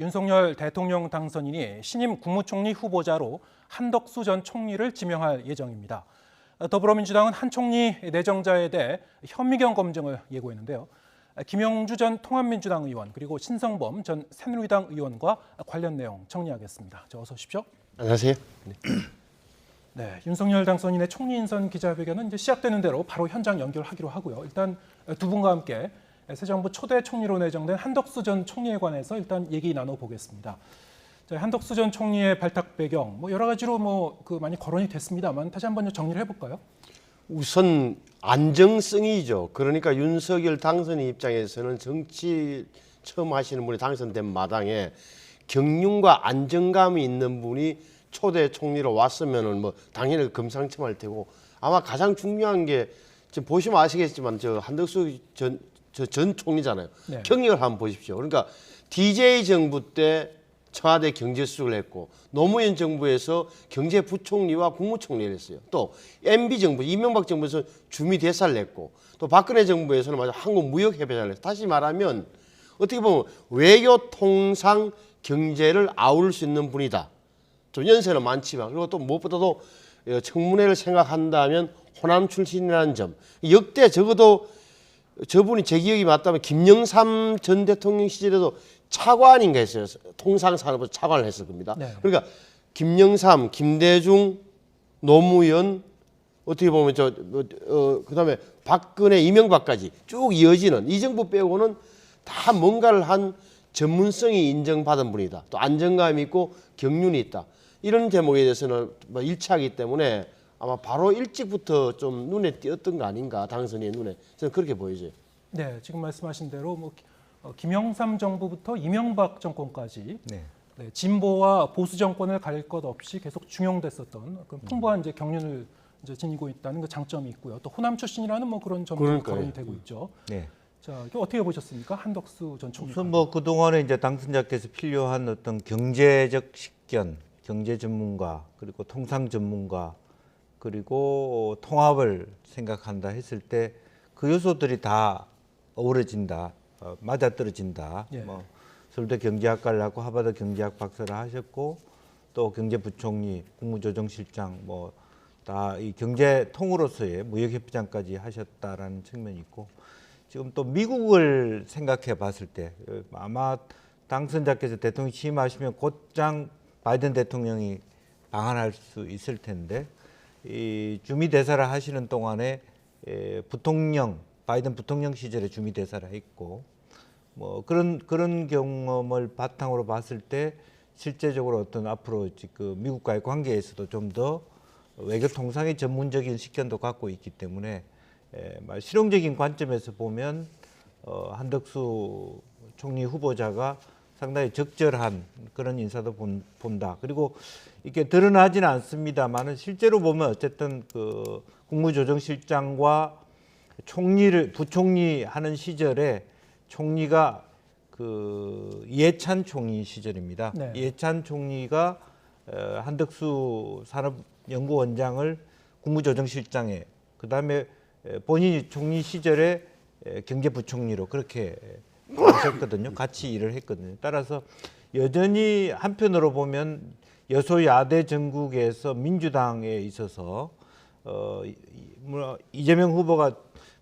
윤석열 대통령 당선인이 신임 국무총리 후보자로 한덕수 전 총리를 지명할 예정입니다. 더불어민주당은 한 총리 내정자에 대해 현미경 검증을 예고했는데요. 김영주 전 통합민주당 의원 그리고 신성범 전 새누리당 의원과 관련 내용 정리하겠습니다. 어서 오십시오. 안녕하세요. 네, 윤석열 당선인의 총리 인선 기자회견은 이제 시작되는 대로 바로 현장 연결하기로 하고요. 일단 두 분과 함께 새 정부 초대 총리로 내정된 한덕수 전 총리에 관해서 일단 얘기 나눠보겠습니다. 한덕수 전 총리의 발탁 배경, 여러 가지로 많이 거론이 됐습니다만 다시 한번 정리를 해볼까요? 우선 안정성이죠. 그러니까 윤석열 당선인 입장에서는 정치 처음 하시는 분이 당선된 마당에 경륜과 안정감이 있는 분이 초대 총리로 왔으면은 당연히 금상첨화일 테고, 아마 가장 중요한 게 지금 보시면 아시겠지만 한덕수 전 총리잖아요. 네. 경력을 한번 보십시오. 그러니까 DJ 정부 때 청와대 경제수석을 했고, 노무현 정부에서 경제부총리와 국무총리를 했어요. 또 MB 정부, 이명박 정부에서 주미대사를 했고, 또 박근혜 정부에서는 한국무역협회장을 했어요. 다시 말하면 어떻게 보면 외교, 통상, 경제를 아울 수 있는 분이다. 좀 연세는 많지만, 그리고 또 무엇보다도 청문회를 생각한다면 호남 출신이라는 점. 역대 적어도 저분이 제 기억이 맞다면 김영삼 전 대통령 시절에도 차관인가 했어요. 통상산업부 차관을 했을 겁니다. 네. 그러니까 김영삼, 김대중, 노무현, 어떻게 보면 그다음에 박근혜, 이명박까지 쭉 이어지는 이 정부 빼고는 다 뭔가를 한 전문성이 인정받은 분이다. 또 안정감이 있고 경륜이 있다. 이런 대목에 대해서는 일치하기 때문에 아마 바로 일찍부터 좀 눈에 띄었던 거 아닌가, 당선인의 눈에. 저는 그렇게 보여져요. 네, 지금 말씀하신 대로 김영삼 정부부터 이명박 정권까지 네. 진보와 보수 정권을 가릴 것 없이 계속 중용됐었던 풍부한 경륜을 지니고 있다는 그 장점이 있고요. 또 호남 출신이라는 그런 점도 거론이 되고 있죠. 네. 자, 이거 어떻게 보셨습니까? 한덕수 전 총리. 우선 그동안에 이제 당선자께서 필요한 어떤 경제적 식견, 경제 전문가, 그리고 통상 전문가, 그리고 통합을 생각한다 했을 때 그 요소들이 다 어우러진다, 맞아떨어진다. 예. 서울대 경제학과를 하고 하버드 경제학 박사를 하셨고, 또 경제부총리, 국무조정실장 다 이 경제통으로서의 무역협회장까지 하셨다라는 측면이 있고, 지금 또 미국을 생각해 봤을 때 아마 당선자께서 대통령 취임하시면 곧장 바이든 대통령이 방한할 수 있을 텐데, 이 주미대사를 하시는 동안에 바이든 부통령 시절에 주미대사를 했고, 그런 경험을 바탕으로 봤을 때 실제적으로 어떤 앞으로 그 미국과의 관계에서도 좀 더 외교 통상의 전문적인 식견도 갖고 있기 때문에 실용적인 관점에서 보면 한덕수 총리 후보자가 상당히 적절한 그런 인사도 본다. 그리고 이게 드러나지는 않습니다만은 실제로 보면 어쨌든 그 국무조정실장과 부총리 하는 시절에 총리가 그 이해찬 총리 시절입니다. 네. 이해찬 총리가 한덕수 산업연구원장을 국무조정실장에, 그다음에 본인이 총리 시절에 경제부총리로 그렇게 하셨거든요. 같이 일을 했거든요. 따라서 여전히 한편으로 보면 여소야대 전국에서 민주당에 있어서 이재명 후보가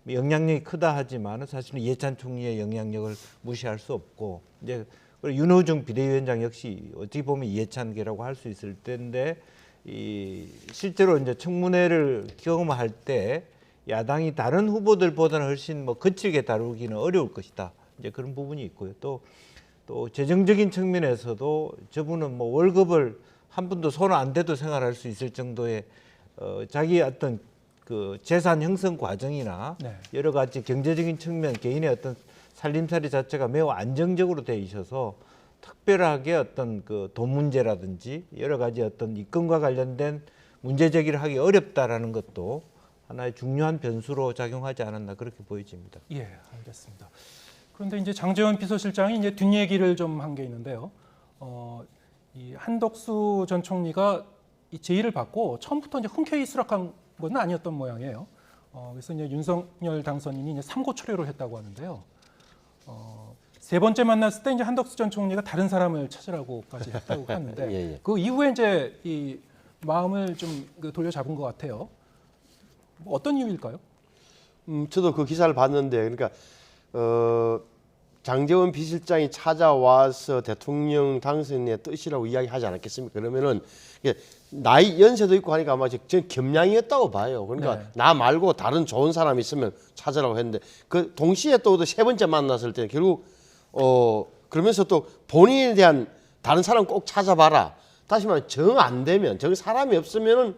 영향력이 크다 하지만 사실은 이해찬 총리의 영향력을 무시할 수 없고, 이제 윤호중 비대위원장 역시 어떻게 보면 이해찬계라고 할 수 있을 텐데, 실제로 이제 청문회를 경험할 때 야당이 다른 후보들보다는 훨씬 거칠게 다루기는 어려울 것이다. 이제 그런 부분이 있고요. 또 재정적인 측면에서도 저분은 월급을 한 푼도 손 안 대도 생활할 수 있을 정도의 자기 어떤 그 재산 형성 과정이나 네. 여러 가지 경제적인 측면, 개인의 어떤 살림살이 자체가 매우 안정적으로 돼 있어서 특별하게 어떤 그 돈 문제라든지 여러 가지 어떤 입금과 관련된 문제 제기를 하기 어렵다라는 것도 하나의 중요한 변수로 작용하지 않았나 그렇게 보여집니다. 예, 알겠습니다. 그런데 이제 장제원 비서실장이 이제 뒷얘기를 좀 한 게 있는데요. 이 한덕수 전 총리가 이 제의를 받고 처음부터 이제 흔쾌히 수락한 건 아니었던 모양이에요. 그래서 이제 윤석열 당선인이 이제 삼고 초려를 했다고 하는데요. 세 번째 만났을 때 이제 한덕수 전 총리가 다른 사람을 찾으라고까지 했다고 하는데 예, 예. 그 이후에 이제 이 마음을 좀 돌려잡은 것 같아요. 뭐 어떤 이유일까요? 저도 그 기사를 봤는데 그러니까 장제원 비실장이 찾아와서 대통령 당선의 뜻이라고 이야기하지 않았겠습니까? 그러면은 이게 나이 연세도 있고 하니까 아마 전 겸양이었다고 봐요. 그러니까 네. 나 말고 다른 좋은 사람이 있으면 찾으라고 했는데 그 동시에 또 세 번째 만났을 때 결국 그러면서 또 본인에 대한 다른 사람 꼭 찾아봐라. 다시 말해 정 안 되면 정 사람이 없으면은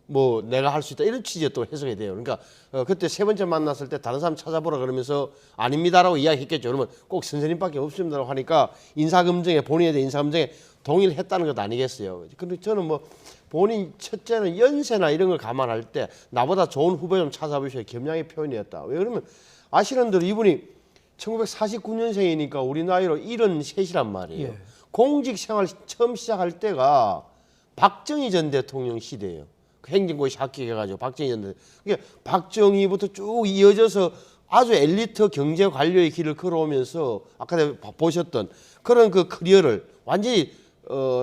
뭐 내가 할 수 있다 이런 취지에 또 해석이 돼요. 그러니까 그때 세 번째 만났을 때 다른 사람 찾아보라 그러면서 아닙니다라고 이야기했겠죠. 그러면 꼭 선생님밖에 없습니다라고 하니까 인사검증에 본인에 대한 인사검증에 동의를 했다는 것 아니겠어요. 근데 저는 뭐 본인 첫째는 연세나 이런 걸 감안할 때 나보다 좋은 후배 좀 찾아보셔야 겸양의 표현이었다. 왜 그러면 아시는 대로 이분이 1949년생이니까 우리 나이로 73이란 말이에요. 예. 공직 생활 처음 시작할 때가 박정희 전 대통령 시대예요. 행정고시 합격해가지고 박정희 전 대통령. 그러니까 박정희부터 쭉 이어져서 아주 엘리트 경제 관료의 길을 걸어오면서 아까 보셨던 그런 그 커리어를 완전히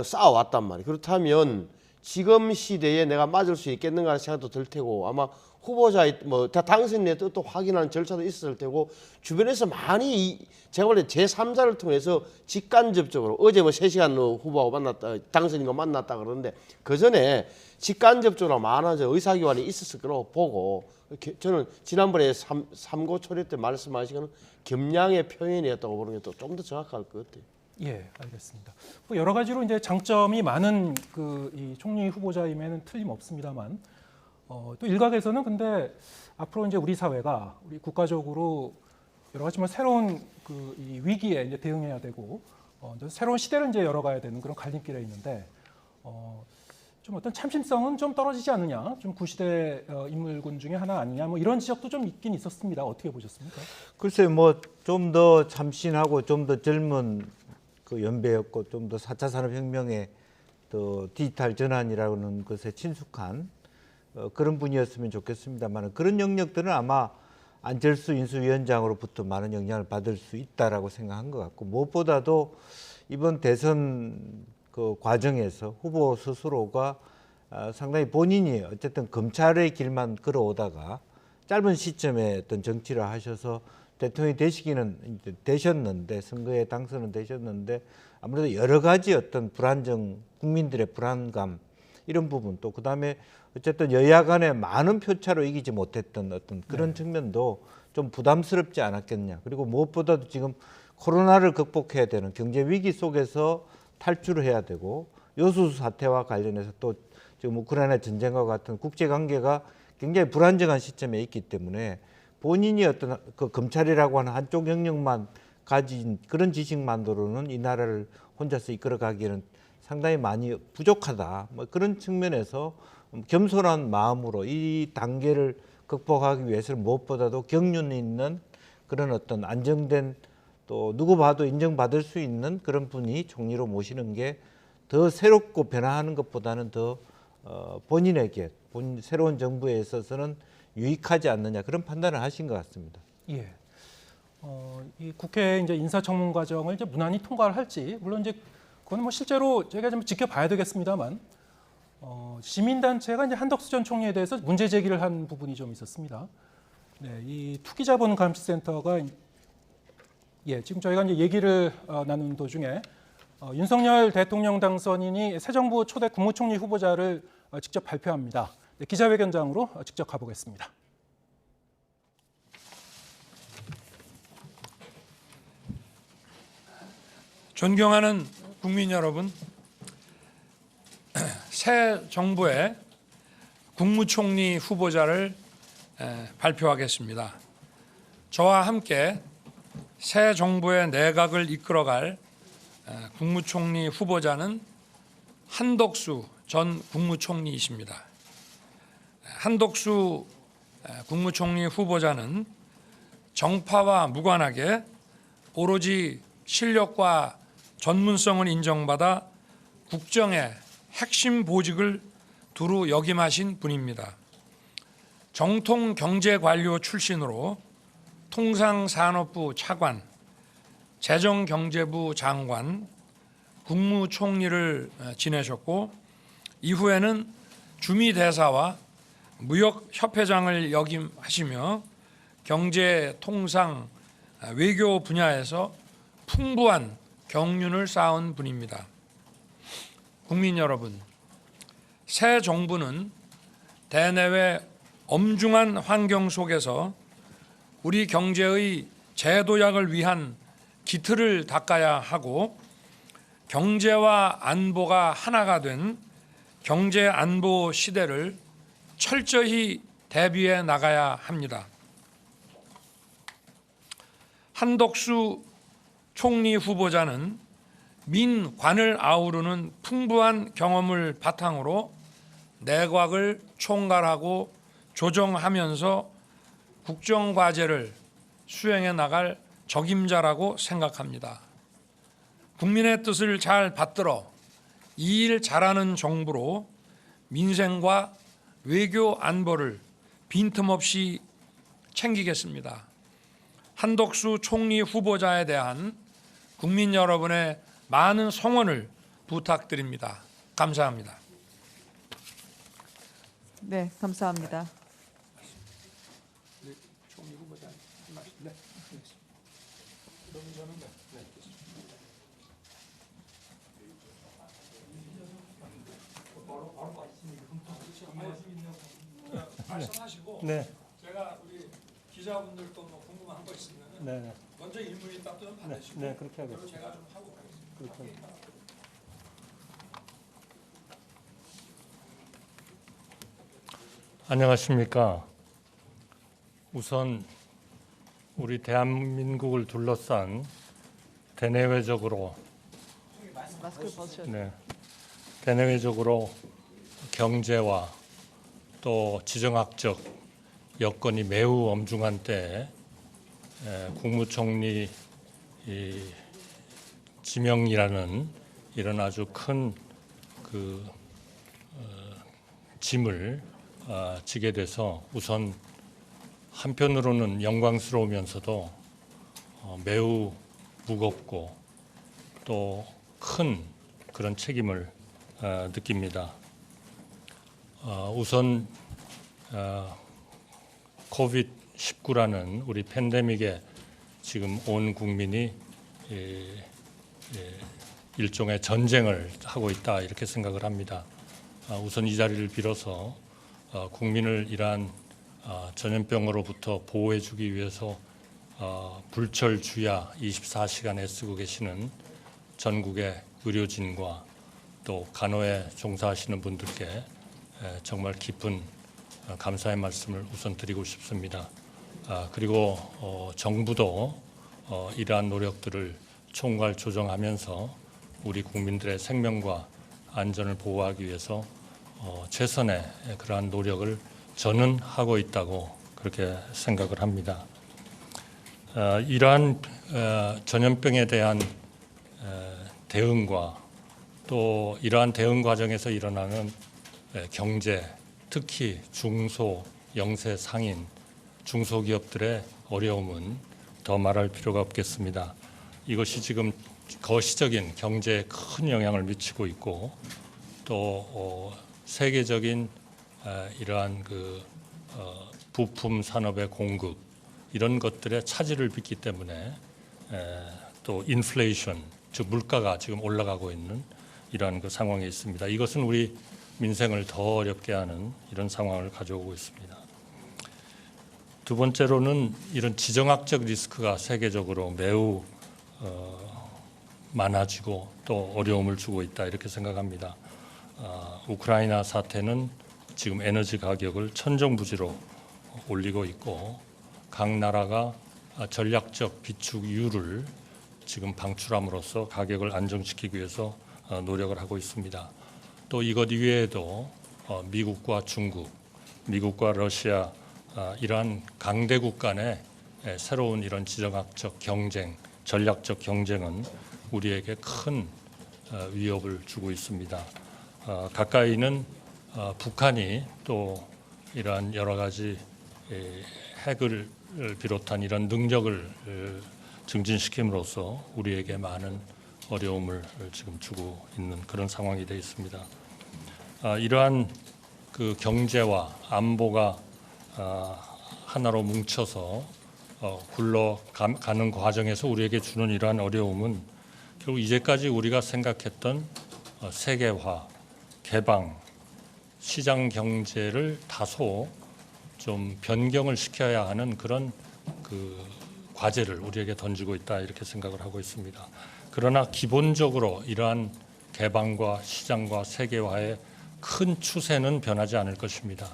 쌓아왔단 말이에요. 그렇다면 지금 시대에 내가 맞을 수 있겠는가 하는 생각도 들 테고 아마 후보자의 뭐 당선인의 뜻도 확인하는 절차도 있었을 테고 주변에서 많이 제가 볼 때 제3자를 통해서 직간접적으로 어제 뭐 3시간 후보하고 만났다 당선인과 만났다 그러는데 그 전에 직간접적으로 많은 의사교환이 있었을 거라고 보고 저는 지난번에 삼고초려 때 말씀하신 거는 겸양의 표현이었다고 보는 게 또 좀 더 정확할 것 같아요. 예, 알겠습니다. 뭐 여러 가지로 이제 장점이 많은 이 총리 후보자임에는 틀림없습니다만 또 일각에서는 근데 앞으로 이제 우리 사회가 우리 국가적으로 여러 가지 뭐 새로운 이 위기에 이제 대응해야 되고 새로운 시대를 이제 열어가야 되는 그런 갈림길에 있는데 좀 어떤 참신성은 좀 떨어지지 않느냐, 좀 구시대 인물군 중에 하나 아니냐, 뭐 이런 지적도 좀 있긴 있었습니다. 어떻게 보셨습니까? 글쎄 뭐 좀 더 참신하고 좀 더 젊은 그 연배였고 좀 더 4차 산업혁명의 또 디지털 전환이라는 것에 친숙한 그런 분이었으면 좋겠습니다만 그런 영역들은 아마 안철수 인수위원장으로부터 많은 영향을 받을 수 있다라고 생각한 것 같고 무엇보다도 이번 대선 그 과정에서 후보 스스로가 상당히 본인이 어쨌든 검찰의 길만 걸어오다가 짧은 시점에 어떤 정치를 하셔서 대통령이 되시기는 되셨는데 선거에 당선은 되셨는데 아무래도 여러 가지 어떤 불안정 국민들의 불안감 이런 부분 또 그다음에 어쨌든 여야 간에 많은 표차로 이기지 못했던 어떤 그런 측면도 좀 부담스럽지 않았겠냐. 그리고 무엇보다도 지금 코로나를 극복해야 되는 경제 위기 속에서 탈출을 해야 되고 요소수 사태와 관련해서 또 지금 우크라이나 전쟁과 같은 국제 관계가 굉장히 불안정한 시점에 있기 때문에 본인이 어떤 그 검찰이라고 하는 한쪽 영역만 가진 그런 지식만으로는 이 나라를 혼자서 이끌어가기에는 상당히 많이 부족하다. 뭐 그런 측면에서 겸손한 마음으로 이 단계를 극복하기 위해서는 무엇보다도 경륜 있는 그런 어떤 안정된 또 누구 봐도 인정받을 수 있는 그런 분이 총리로 모시는 게 더 새롭고 변화하는 것보다는 더 본인에게 새로운 정부에 있어서는 유익하지 않느냐 그런 판단을 하신 것 같습니다. 예. 이 국회 이제 인사청문 과정을 이제 무난히 통과를 할지 물론 이제 그거는 뭐 실제로 저희가 좀 지켜봐야 되겠습니다만 시민단체가 이제 한덕수 전 총리에 대해서 문제 제기를 한 부분이 좀 있었습니다. 네, 이 투기자본감시센터가 지금 저희가 이제 얘기를 나누는 도중에 윤석열 대통령 당선인이 새 정부 초대 국무총리 후보자를 직접 발표합니다. 네, 기자회견장으로 직접 가보겠습니다. 존경하는 국민 여러분, 새 정부의 국무총리 후보자를 발표하겠습니다. 저와 함께 새 정부의 내각을 이끌어갈 국무총리 후보자는 한덕수 전 국무총리이십니다. 한덕수 국무총리 후보자는 정파와 무관하게 오로지 실력과 전문성을 인정받아 국정의 핵심 보직을 두루 역임하신 분입니다. 정통 경제관료 출신으로 통상산업부 차관, 재정경제부 장관, 국무총리를 지내셨고 이후에는 주미대사와 무역협회장을 역임하시며 경제, 통상, 외교 분야에서 풍부한 경륜을 쌓은 분입니다. 국민 여러분, 새 정부는 대내외 엄중한 환경 속에서 우리 경제의 재도약을 위한 기틀을 닦아야 하고 경제와 안보가 하나가 된 경제 안보 시대를 철저히 대비해 나가야 합니다. 한덕수 총리 후보자는 민관을 아우르는 풍부한 경험을 바탕으로 내각을 총괄하고 조정하면서 국정과제를 수행해 나갈 적임자라고 생각합니다. 국민의 뜻을 잘 받들어 이 일 잘하는 정부로 민생과 외교 안보를 빈틈없이 챙기겠습니다. 한덕수 총리 후보자에 대한 국민 여러분의 많은 성원을 부탁드립니다. 감사합니다. 네, 감사합니다. 말씀하시고 네. 제가 우리 기자분들도 뭐 궁금한 거 있으면 네. 먼저 일문이 답변 받으시고 네, 그렇게 그리고 하겠습니다. 제가 좀 하고 가겠습니다. 안녕하십니까. 우선 우리 대한민국을 둘러싼 대내외적으로 마스크를 벗으셔도 대내외적으로 경제와 또 지정학적 여건이 매우 엄중한 때에 국무총리 지명이라는 이런 아주 큰 짐을 지게 돼서 우선 한편으로는 영광스러우면서도 매우 무겁고 또 큰 그런 책임을 느낍니다. 우선 코비드-19라는 우리 팬데믹에 지금 온 국민이 일종의 전쟁을 하고 있다 이렇게 생각을 합니다. 우선 이 자리를 빌어서 국민을 이러한 전염병으로부터 보호해주기 위해서 불철주야 24시간 애쓰고 계시는 전국의 의료진과 또 간호에 종사하시는 분들께 정말 깊은 감사의 말씀을 우선 드리고 싶습니다. 그리고 정부도 이러한 노력들을 총괄 조정하면서 우리 국민들의 생명과 안전을 보호하기 위해서 최선의 그러한 노력을 저는 하고 있다고 그렇게 생각을 합니다. 이러한 전염병에 대한 대응과 또 이러한 대응 과정에서 일어나는 경제, 특히 중소, 영세, 상인, 중소기업들의 어려움은 더 말할 필요가 없겠습니다. 이것이 지금 거시적인 경제에 큰 영향을 미치고 있고 또 세계적인 이러한 부품 산업의 공급 이런 것들에 차질을 빚기 때문에 또 인플레이션 즉 물가가 지금 올라가고 있는 이러한 상황에 있습니다. 이것은 우리 민생을 더 어렵게 하는 이런 상황을 가져오고 있습니다. 두 번째로는 이런 지정학적 리스크가 세계적으로 매우 많아지고 또 어려움을 주고 있다 이렇게 생각합니다. 우크라이나 사태는 지금 에너지 가격을 천정부지로 올리고 있고 각 나라가 전략적 비축유를 지금 방출함으로써 가격을 안정시키기 위해서 노력을 하고 있습니다. 또 이것 이외에도 미국과 중국, 미국과 러시아 이러한 강대국 간의 새로운 이런 지정학적 경쟁, 전략적 경쟁은 우리에게 큰 위협을 주고 있습니다. 가까이는 북한이 또 이러한 여러 가지 핵을 비롯한 이런 능력을 증진시킴으로써 우리에게 많은 어려움을 지금 주고 있는 그런 상황이 되어 있습니다. 이러한 그 경제와 안보가 하나로 뭉쳐서 굴러가는 과정에서 우리에게 주는 이러한 어려움은 결국 이제까지 우리가 생각했던 세계화, 개방, 시장 경제를 다소 좀 변경을 시켜야 하는 그런 그 과제를 우리에게 던지고 있다 이렇게 생각을 하고 있습니다. 그러나 기본적으로 이러한 개방과 시장과 세계화의 큰 추세는 변하지 않을 것입니다.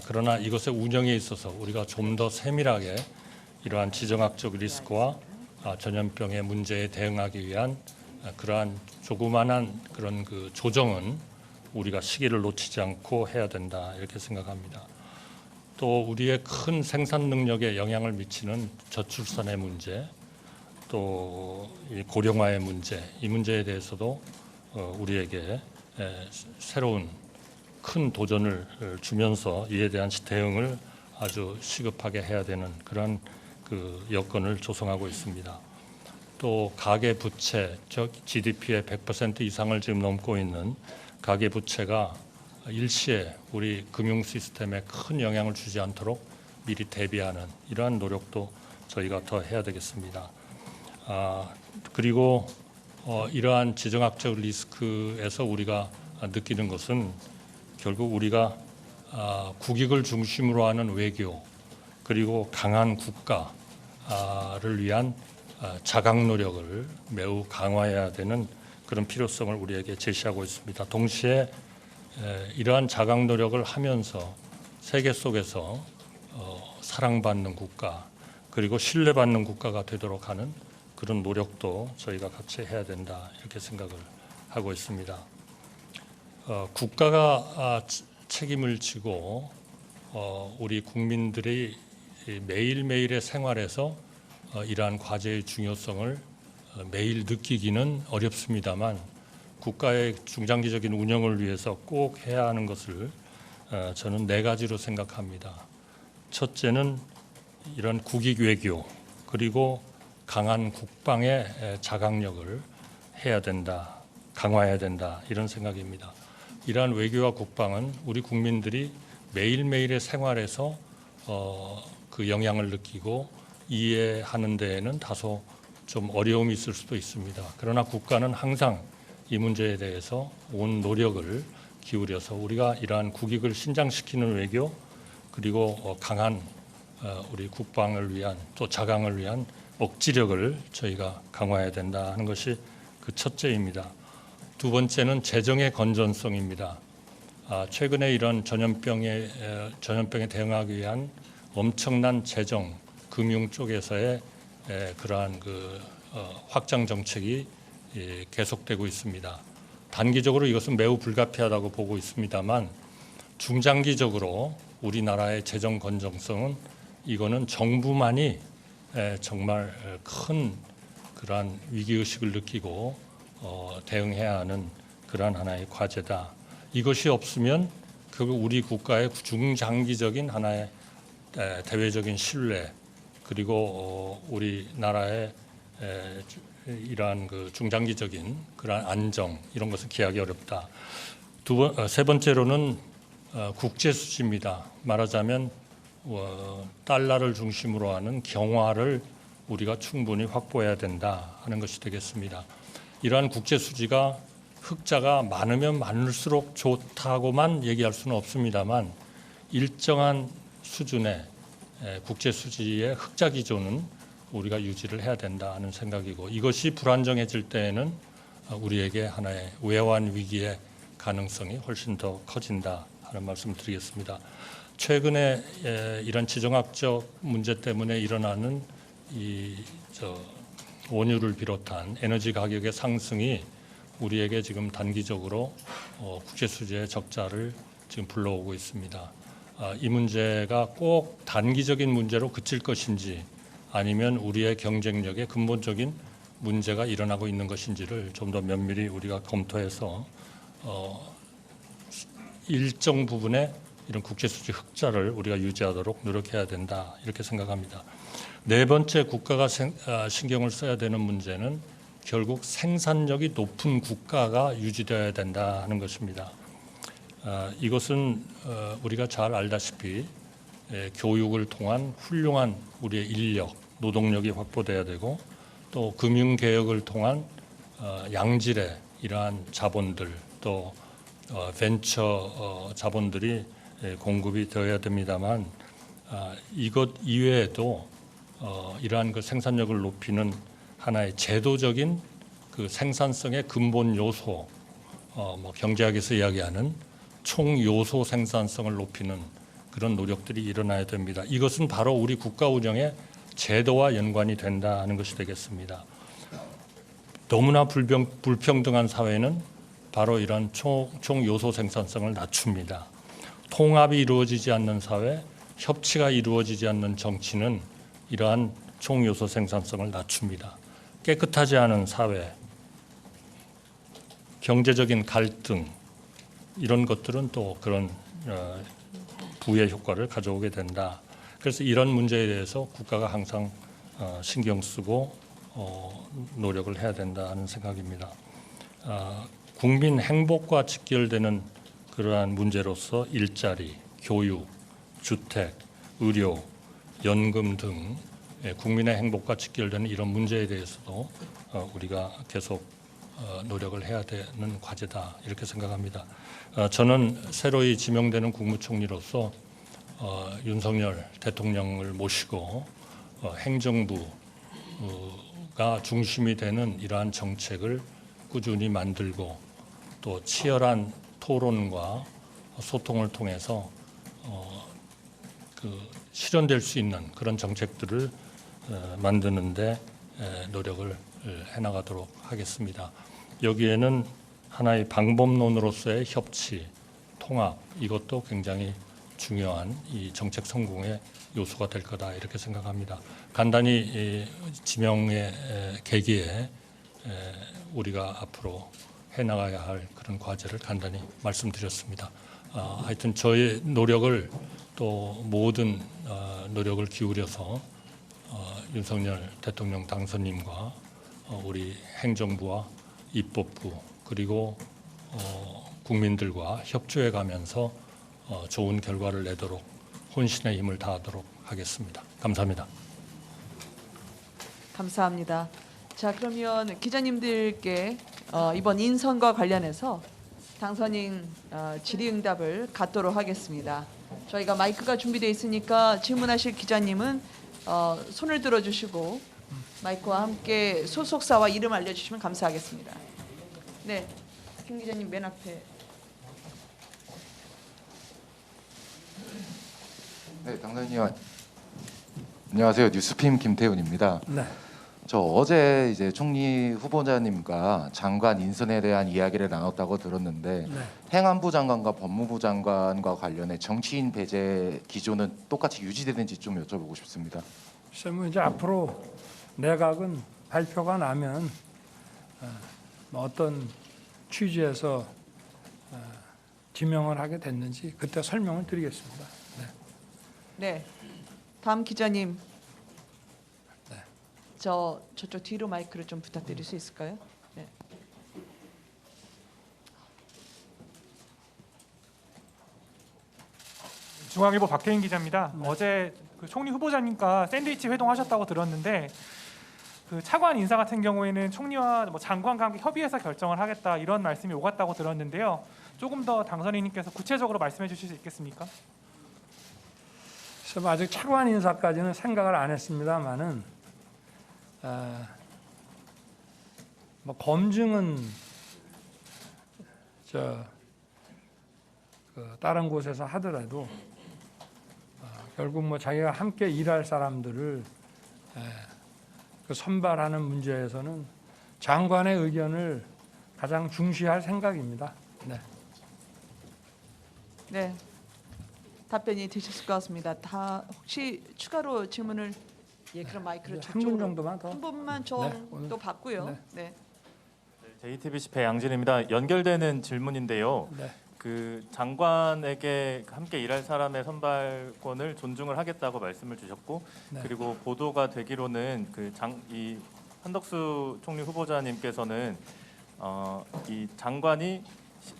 그러나 이것의 운영에 있어서 우리가 좀 더 세밀하게 이러한 지정학적 리스크와 전염병의 문제에 대응하기 위한 그러한 조그만한 그런 그 조정은 우리가 시기를 놓치지 않고 해야 된다 이렇게 생각합니다. 또 우리의 큰 생산 능력에 영향을 미치는 저출산의 문제, 또 고령화의 문제, 이 문제에 대해서도 우리에게 새로운 큰 도전을 주면서 이에 대한 대응을 아주 시급하게 해야 되는 그런 그 여건을 조성하고 있습니다. 또 가계 부채, 즉 GDP의 100% 이상을 지금 넘고 있는 가계 부채가 일시에 우리 금융 시스템에 큰 영향을 주지 않도록 미리 대비하는 이러한 노력도 저희가 더 해야 되겠습니다. 그리고 이러한 지정학적 리스크에서 우리가 느끼는 것은 결국 우리가 국익을 중심으로 하는 외교 그리고 강한 국가를 위한 자각 노력을 매우 강화해야 되는 그런 필요성을 우리에게 제시하고 있습니다. 동시에 이러한 자각 노력을 하면서 세계 속에서 사랑받는 국가 그리고 신뢰받는 국가가 되도록 하는 그런 노력도 저희가 같이 해야 된다 이렇게 생각을 하고 있습니다. 국가가 책임을 지고 우리 국민들의 매일매일의 생활에서 이러한 과제의 중요성을 매일 느끼기는 어렵습니다만 국가의 중장기적인 운영을 위해서 꼭 해야 하는 것을 저는 4가지로 생각합니다. 첫째는 이런 국익 외교 그리고 강한 국방의 자각력을 해야 된다, 강화해야 된다 이런 생각입니다. 이러한 외교와 국방은 우리 국민들이 매일매일의 생활에서 그 영향을 느끼고 이해하는 데에는 다소 좀 어려움이 있을 수도 있습니다. 그러나 국가는 항상 이 문제에 대해서 온 노력을 기울여서 우리가 이러한 국익을 신장시키는 외교 그리고 강한 우리 국방을 위한 또 자강을 위한 억지력을 저희가 강화해야 된다 하는 것이 그 첫째입니다. 두 번째는 재정의 건전성입니다. 최근에 이런 전염병에 대응하기 위한 엄청난 재정, 금융 쪽에서의 그러한 그 확장 정책이 계속되고 있습니다. 단기적으로 이것은 매우 불가피하다고 보고 있습니다만 중장기적으로 우리나라의 재정 건전성은 이거는 정부만이 정말 큰 그러한 위기의식을 느끼고 대응해야 하는 그러한 하나의 과제다. 이것이 없으면 결국 우리 국가의 중장기적인 하나의 대외적인 신뢰 그리고 우리나라의 이러한 그 중장기적인 그러한 안정 이런 것을 기하기 어렵다. 세 번째로는 국제 수지입니다. 말하자면 달러를 중심으로 하는 경화를 우리가 충분히 확보해야 된다 하는 것이 되겠습니다. 이러한 국제 수지가 흑자가 많으면 많을수록 좋다고만 얘기할 수는 없습니다만 일정한 수준의 국제 수지의 흑자 기조는 우리가 유지를 해야 된다 하는 생각이고 이것이 불안정해질 때에는 우리에게 하나의 외환 위기의 가능성이 훨씬 더 커진다 하는 말씀을 드리겠습니다. 최근에 이런 지정학적 문제 때문에 일어나는 원유를 비롯한 에너지 가격의 상승이 우리에게 지금 단기적으로 국제 수지의 적자를 지금 불러오고 있습니다. 이 문제가 꼭 단기적인 문제로 그칠 것인지 아니면 우리의 경쟁력에 근본적인 문제가 일어나고 있는 것인지를 좀 더 면밀히 우리가 검토해서 일정 부분의 이런 국제수지 흑자를 우리가 유지하도록 노력해야 된다 이렇게 생각합니다. 네 번째 국가가 신경을 써야 되는 문제는 결국 생산력이 높은 국가가 유지되어야 된다 하는 것입니다. 이것은 우리가 잘 알다시피 교육을 통한 훌륭한 우리의 인력, 노동력이 확보돼야 되고 또 금융개혁을 통한 양질의 이러한 자본들 또 벤처 자본들이 공급이 되어야 됩니다만 이것 이외에도 이러한 그 생산력을 높이는 하나의 제도적인 그 생산성의 근본 요소, 뭐 경제학에서 이야기하는 총 요소 생산성을 높이는 그런 노력들이 일어나야 됩니다. 이것은 바로 우리 국가 운영의 제도와 연관이 된다는 것이 되겠습니다. 너무나 불평등한 사회는 바로 이런 총 요소 생산성을 낮춥니다. 통합이 이루어지지 않는 사회, 협치가 이루어지지 않는 정치는 이러한 총 요소 생산성을 낮춥니다. 깨끗하지 않은 사회, 경제적인 갈등 이런 것들은 또 그런 부의 효과를 가져오게 된다. 그래서 이런 문제에 대해서 국가가 항상 신경 쓰고 노력을 해야 된다는 생각입니다. 국민 행복과 직결되는 그러한 문제로서 일자리, 교육, 주택, 의료, 연금 등 국민의 행복과 직결되는 이런 문제에 대해서도 우리가 계속 노력을 해야 되는 과제다 이렇게 생각합니다. 저는 새로이 지명되는 국무총리로서 윤석열 대통령을 모시고 행정부가 중심이 되는 이러한 정책을 꾸준히 만들고 또 치열한 토론과 소통을 통해서 실현될 수 있는 그런 정책들을 만드는데 노력을 해나가도록 하겠습니다. 여기에는 하나의 방법론으로서의 협치, 통합 이것도 굉장히 중요한 이 정책 성공의 요소가 될 거다 이렇게 생각합니다. 간단히 지명의 계기에 우리가 앞으로 해나가야 할 그런 과제를 간단히 말씀드렸습니다. 하여튼 저의 노력을 또 모든 노력을 기울여서 윤석열 대통령 당선인과 우리 행정부와 입법부 그리고 국민들과 협조해 가면서 좋은 결과를 내도록 혼신의 힘을 다하도록 하겠습니다. 감사합니다. 감사합니다. 자, 그러면 기자님들께 이번 인선과 관련해서 당선인 질의응답을 갖도록 하겠습니다. 저희가 마이크가 준비되어 있으니까 질문하실 기자님은 손을 들어주시고 마이크와 함께 소속사와 이름 알려주시면 감사하겠습니다. 네, 김 기자님 맨 앞에. 네, 당선인님 안녕하세요. 뉴스핌 김태훈입니다. 네. 저 어제 이제 총리 후보자님과 장관 인선에 대한 이야기를 나눴다고 들었는데 네. 행안부 장관과 법무부 장관과 관련해 정치인 배제 기조는 똑같이 유지되는지 좀 여쭤보고 싶습니다. 글쎄 뭐 이제 앞으로 내각은 발표가 나면 뭐 어떤 취지에서 지명을 하게 됐는지 그때 설명을 드리겠습니다. 네. 네, 다음 기자님. 저쪽 뒤로 마이크를 좀 부탁드릴 수 있을까요? 네. 중앙일보 박혜인 기자입니다. 어제 그 총리 후보자님과 샌드위치 회동하셨다고 들었는데 그 차관 인사 같은 경우에는 총리와 뭐 장관과 함께 협의해서 결정을 하겠다 이런 말씀이 오갔다고 들었는데요. 조금 더 당선인님께서 구체적으로 말씀해 주실 수 있겠습니까? 그래서 아직 차관 인사까지는 생각을 안 했습니다만은 뭐 검증은 다른 곳에서 하더라도 결국 뭐 자기가 함께 일할 사람들을 선발하는 문제에서는 장관의 의견을 가장 중시할 생각입니다. 네. 네, 답변이 되셨을 것 같습니다. 다 혹시 추가로 질문을 그럼 마이크를 한 분 정도만 더. 한 분만 네, 좀 오늘. 또 받고요. 네. 네. JTBC 배양진입니다. 연결되는 질문인데요. 네. 그 장관에게 함께 일할 사람의 선발권을 존중을 하겠다고 말씀을 주셨고, 네. 그리고 보도가 되기로는 이 한덕수 총리 후보자님께서는 이 장관이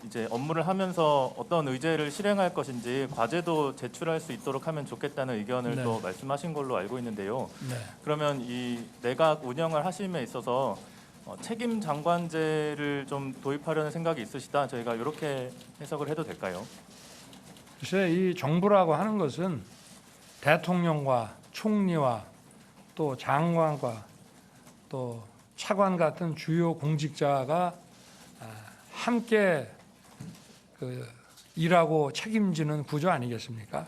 이제 업무를 하면서 어떤 의제를 실행할 것인지 과제도 제출할 수 있도록 하면 좋겠다는 의견을 네. 또 말씀하신 걸로 알고 있는데요. 네. 그러면 이 내각 운영을 하심에 있어서 책임 장관제를 좀 도입하려는 생각이 있으시다. 저희가 이렇게 해석을 해도 될까요? 글쎄 이 정부라고 하는 것은 대통령과 총리와 또 장관과 또 차관 같은 주요 공직자가 함께 일하고 책임지는 구조 아니겠습니까?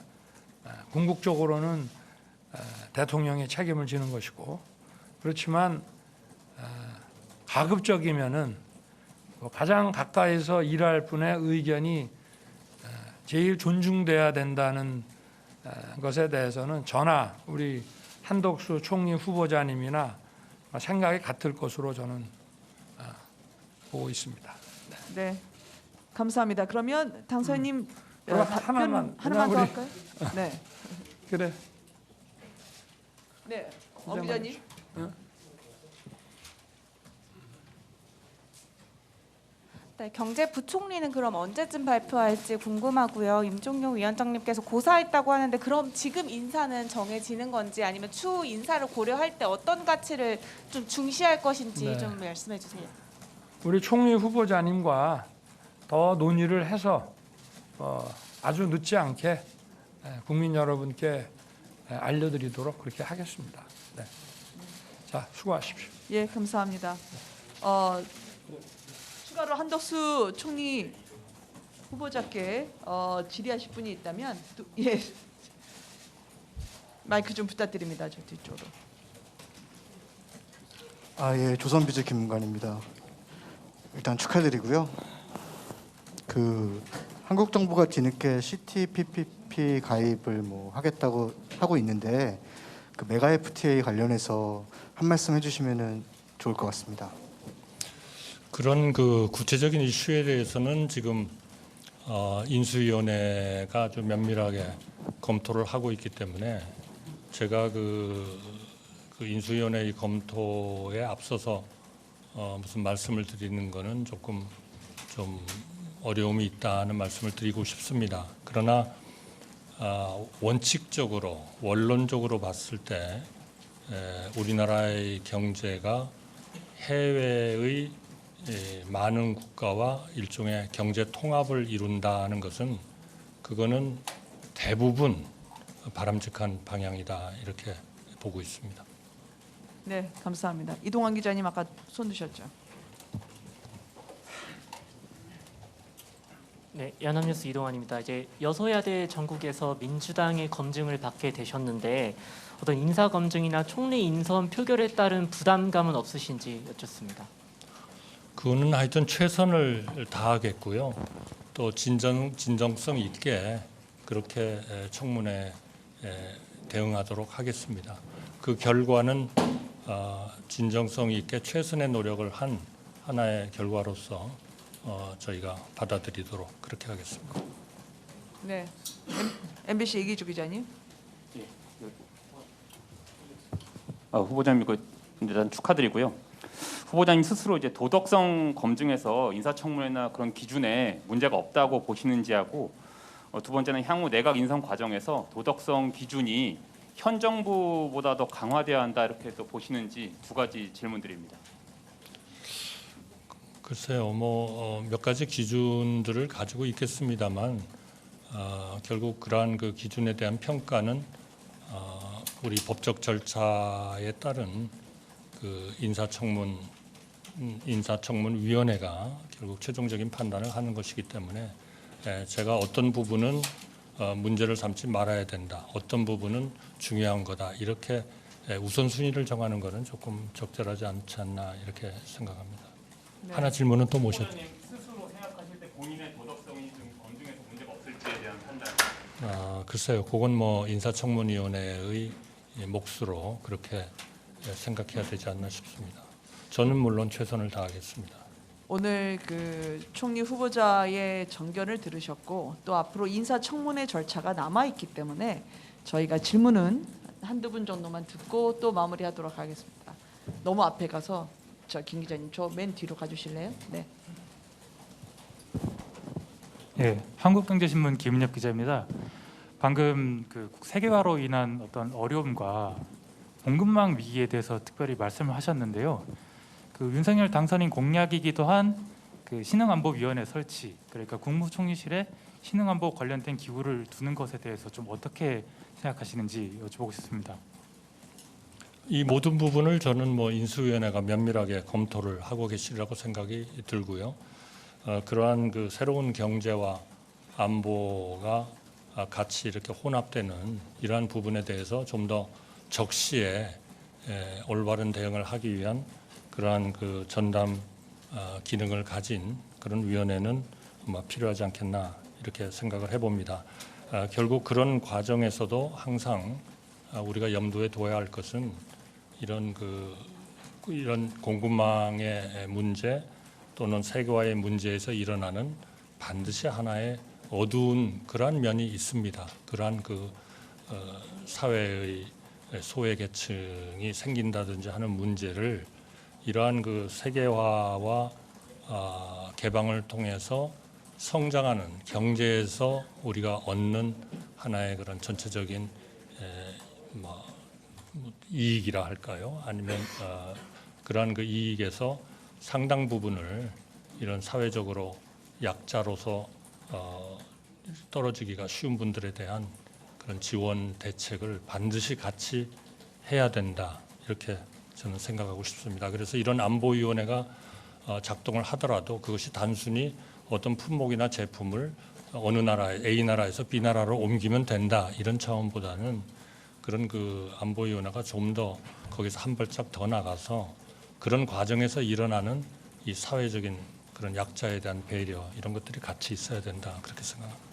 궁극적으로는 대통령이 책임을 지는 것이고, 그렇지만 가급적이면은 가장 가까이서 일할 분의 의견이 제일 존중돼야 된다는 것에 대해서는 저나 우리 한덕수 총리 후보자님이나 생각이 같을 것으로 저는 보고 있습니다. 네, 감사합니다. 그러면 당선인 그럼 하나만 더 우리- 할까요? 네, 그래. 네, 엄 기자님. 네, 경제부총리는 그럼 언제쯤 발표할지 궁금하고요. 임종용 위원장님께서 고사했다고 하는데 그럼 지금 인사는 정해지는 건지 아니면 추후 인사를 고려할 때 어떤 가치를 좀 중시할 것인지 네. 좀 말씀해 주세요. 우리 총리 후보자님과 더 논의를 해서 아주 늦지 않게 국민 여러분께 알려드리도록 그렇게 하겠습니다. 네. 자, 수고하십시오. 예, 감사합니다. 추가로 한덕수 총리 후보자께 질의하실 분이 있다면 예, 마이크 좀 부탁드립니다. 저 뒤쪽으로. 예, 조선비즈 김문관입니다. 일단 축하드리고요. 한국 정부가 뒤늦게 CPTPP 가입을 하겠다고 하고 있는데 메가 FTA 관련해서 한 말씀 해주시면은 좋을 것 같습니다. 그런 구체적인 이슈에 대해서는 지금 인수위원회가 아주 면밀하게 검토를 하고 있기 때문에 제가 그 인수위원회의 검토에 앞서서 무슨 말씀을 드리는 것은 조금 좀 어려움이 있다는 말씀을 드리고 싶습니다. 그러나 원칙적으로 원론적으로 봤을 때 우리나라의 경제가 해외의 많은 국가와 일종의 경제 통합을 이룬다는 것은 그거는 대부분 바람직한 방향이다 이렇게 보고 있습니다. 네, 감사합니다. 이동환 기자님 아까 손 드셨죠? 네, 연합뉴스 이동환입니다. 이제 여소야대 전국에서 민주당의 검증을 받게 되셨는데 어떤 인사 검증이나 총리 인선 표결에 따른 부담감은 없으신지 여쭙습니다. 그거는 하여튼 최선을 다하겠고요. 또 진정성 있게 그렇게 청문회에 대응하도록 하겠습니다. 그 결과는 진정성 있게 최선의 노력을 한 하나의 결과로서 저희가 받아들이도록 그렇게 하겠습니다. 네, MBC 이기주 기자님. 후보자님 일단 축하드리고요. 후보자님 스스로 이제 도덕성 검증에서 인사청문회나 그런 기준에 문제가 없다고 보시는지하고 두 번째는 향후 내각 인선 과정에서 도덕성 기준이 현 정부보다 더 강화돼야 한다 이렇게 또 보시는지 두 가지 질문드립니다. 글쎄요, 몇 가지 기준들을 가지고 있겠습니다만 결국 그러한 그 기준에 대한 평가는 우리 법적 절차에 따른 그 인사청문위원회가 결국 최종적인 판단을 하는 것이기 때문에 제가 어떤 부분은 문제를 삼지 말아야 된다, 어떤 부분은 중요한 거다 이렇게 우선순위를 정하는 것은 조금 적절하지 않지 않나 이렇게 생각합니다. 네. 하나 질문은 또 모셨죠. 스스로 생각하실 때 본인의 도덕성이 좀 검증에서 문제가 없을지에 대한 판단. 글쎄요, 그건 인사청문위원회의 몫으로 그렇게 생각해야 되지 않나 싶습니다. 저는 물론 최선을 다하겠습니다. 오늘 그 총리 후보자의 정견을 들으셨고 또 앞으로 인사청문회 절차가 남아 있기 때문에 저희가 질문은 한두 분 정도만 듣고 또 마무리하도록 하겠습니다. 너무 앞에 가서 김 기자님 저 맨 뒤로 가주실래요? 네. 예, 한국경제신문 김은엽 기자입니다. 방금 그 세계화로 인한 어떤 어려움과 공급망 위기에 대해서 특별히 말씀을 하셨는데요. 그 윤석열 당선인 공약이기도 한 그 신흥안보위원회 설치, 그러니까 국무총리실에 신흥안보 관련된 기구를 두는 것에 대해서 좀 어떻게 생각하시는지 여쭤보고 싶습니다. 이 모든 부분을 저는 뭐 인수위원회가 면밀하게 검토를 하고 계시리라고 생각이 들고요. 그러한 그 새로운 경제와 안보가 같이 이렇게 혼합되는 이러한 부분에 대해서 좀 더 적시에 올바른 대응을 하기 위한 그러한 그 전담 기능을 가진 그런 위원회는 아마 필요하지 않겠나 이렇게 생각을 해봅니다. 결국 그런 과정에서도 항상 우리가 염두에 둬야 할 것은 이런 공급망의 문제 또는 세계화의 문제에서 일어나는 반드시 하나의 어두운 그러한 면이 있습니다. 그러한 사회의 소외계층이 생긴다든지 하는 문제를 이러한 그 세계화와 개방을 통해서 성장하는 경제에서 우리가 얻는 하나의 그런 전체적인 이익이라 할까요? 아니면 그러한 그 이익에서 상당 부분을 이런 사회적으로 약자로서 떨어지기가 쉬운 분들에 대한 그런 지원 대책을 반드시 같이 해야 된다 이렇게 저는 생각하고 싶습니다. 그래서 이런 안보위원회가 작동을 하더라도 그것이 단순히 어떤 품목이나 제품을 어느 나라에 A 나라에서 B 나라로 옮기면 된다 이런 차원보다는 그런 그 안보위원회가 좀 더 거기서 한 발짝 더 나가서 그런 과정에서 일어나는 이 사회적인 그런 약자에 대한 배려 이런 것들이 같이 있어야 된다 그렇게 생각합니다.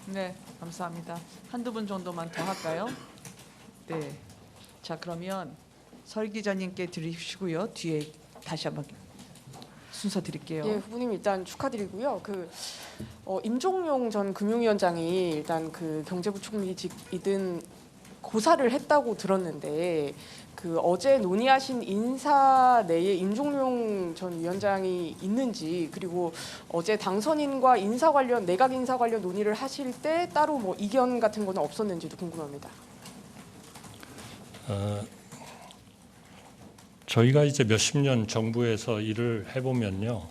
네, 감사합니다. 한두 분 정도만 더 할까요? 네. 자, 그러면 설 기자님께 드리시고요. 뒤에 다시 한번 순서 드릴게요. 예, 후보님 일단 축하드리고요. 임종용 전 금융위원장이 일단 그 경제부총리직이든 고사를 했다고 들었는데 어제 논의하신 인사 내에 임종용 전 위원장이 있는지 그리고 어제 당선인과 인사 관련 내각 인사 관련 논의를 하실 때 따로 뭐 이견 같은 거는 없었는지도 궁금합니다. 저희가 이제 몇십 년 정부에서 일을 해보면요,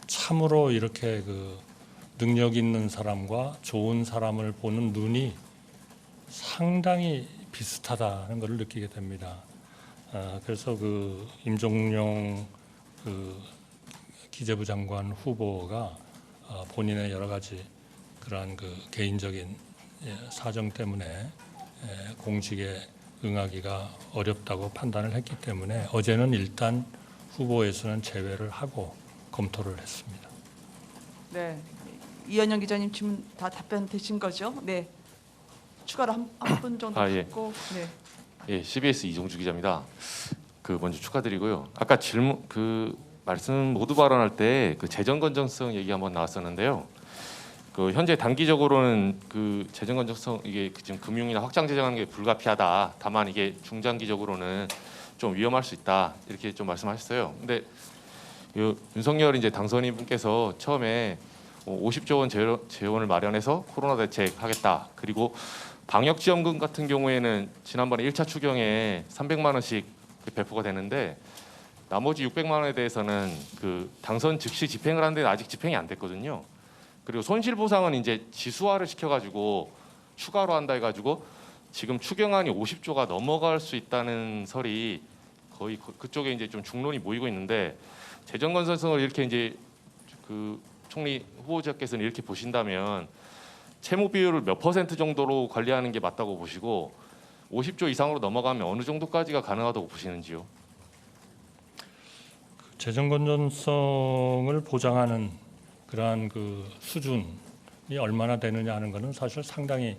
참으로 이렇게 능력 있는 사람과 좋은 사람을 보는 눈이 상당히 비슷하다는 것을 느끼게 됩니다. 그래서 임종용 기재부 장관 후보가 본인의 여러 가지 그러한 개인적인 사정 때문에 공직에 응하기가 어렵다고 판단을 했기 때문에 어제는 일단 후보에서는 제외를 하고 검토를 했습니다. 네, 이현영 기자님 질문 다 답변 되신 거죠? 네. 추가로 한 분 정도 듣고. 네. 예, CBS 이종주 기자입니다. 먼저 축하드리고요. 아까 질문 말씀 모두 발언할 때 재정 건전성 얘기 한번 나왔었는데요. 현재 단기적으로는 재정 건전성 이게 지금 금융이나 확장 재정하는 게 불가피하다. 다만 이게 중장기적으로는 좀 위험할 수 있다. 이렇게 좀 말씀하셨어요. 근데 윤석열 이제 당선인 분께서 처음에 50조 원 재원을 마련해서 코로나 대책하겠다. 그리고 방역지원금 같은 경우에는 지난번에 1차 추경에 300만 원씩 배포가 되는데 나머지 600만 원에 대해서는 당선 즉시 집행을 하는데 아직 집행이 안 됐거든요. 그리고 손실보상은 이제 지수화를 시켜가지고 추가로 한다 해가지고 지금 추경안이 50조가 넘어갈 수 있다는 설이 거의 그쪽에 이제 좀 중론이 모이고 있는데 재정 건전성을 이렇게 이제 총리 후보자께서는 이렇게 보신다면 채무 비율을 몇 % 정도로 관리하는 게 맞다고 보시고 50조 이상으로 넘어가면 어느 정도까지가 가능하다고 보시는지요? 재정 건전성을 보장하는 그러한 수준이 얼마나 되느냐 하는 것은 사실 상당히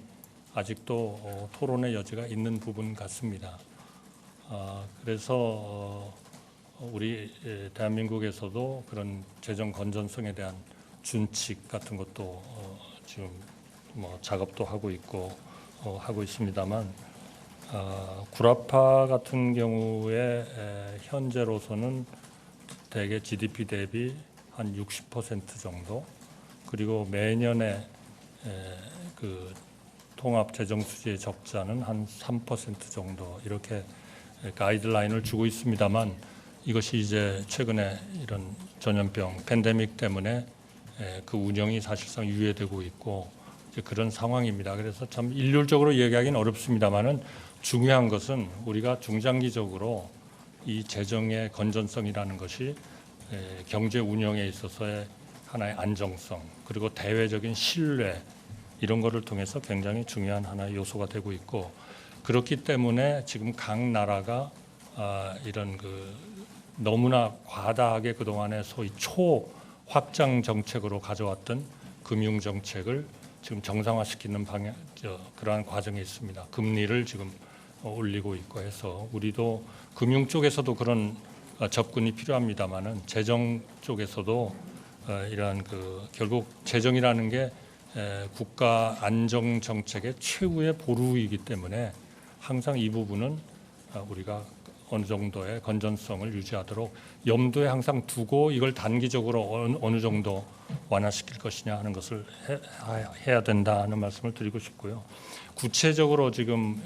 아직도 토론의 여지가 있는 부분 같습니다. 그래서 우리 대한민국에서도 그런 재정 건전성에 대한 준칙 같은 것도 지금 뭐 작업도 하고 있고 하고 있습니다만 구라파 같은 경우에 현재로서는 대개 GDP 대비 한 60% 정도, 그리고 매년에 그 통합 재정 수지의 적자는 한 3% 정도 이렇게 가이드라인을 주고 있습니다만, 이것이 이제 최근에 이런 전염병 팬데믹 때문에 그 운영이 사실상 유예되고 있고 이제 그런 상황입니다. 그래서 참 일률적으로 얘기하기는 어렵습니다만은 중요한 것은 우리가 중장기적으로 이 재정의 건전성이라는 것이 경제 운영에 있어서의 하나의 안정성, 그리고 대외적인 신뢰, 이런 거를 통해서 굉장히 중요한 하나의 요소가 되고 있고, 그렇기 때문에 지금 각 나라가 이런 그 너무나 과다하게 그동안에 소위 초확장 정책으로 가져왔던 금융 정책을 지금 정상화시키는 방향, 그러한 과정에 있습니다. 금리를 지금 올리고 있고 해서 우리도 금융 쪽에서도 그런 접근이 필요합니다만은 재정 쪽에서도 이러한 그 결국 재정이라는 게 국가 안정 정책의 최후의 보루이기 때문에 항상 이 부분은 우리가 어느 정도의 건전성을 유지하도록 염두에 항상 두고 이걸 단기적으로 어느 정도 완화시킬 것이냐 하는 것을 해야 된다는 말씀을 드리고 싶고요. 구체적으로 지금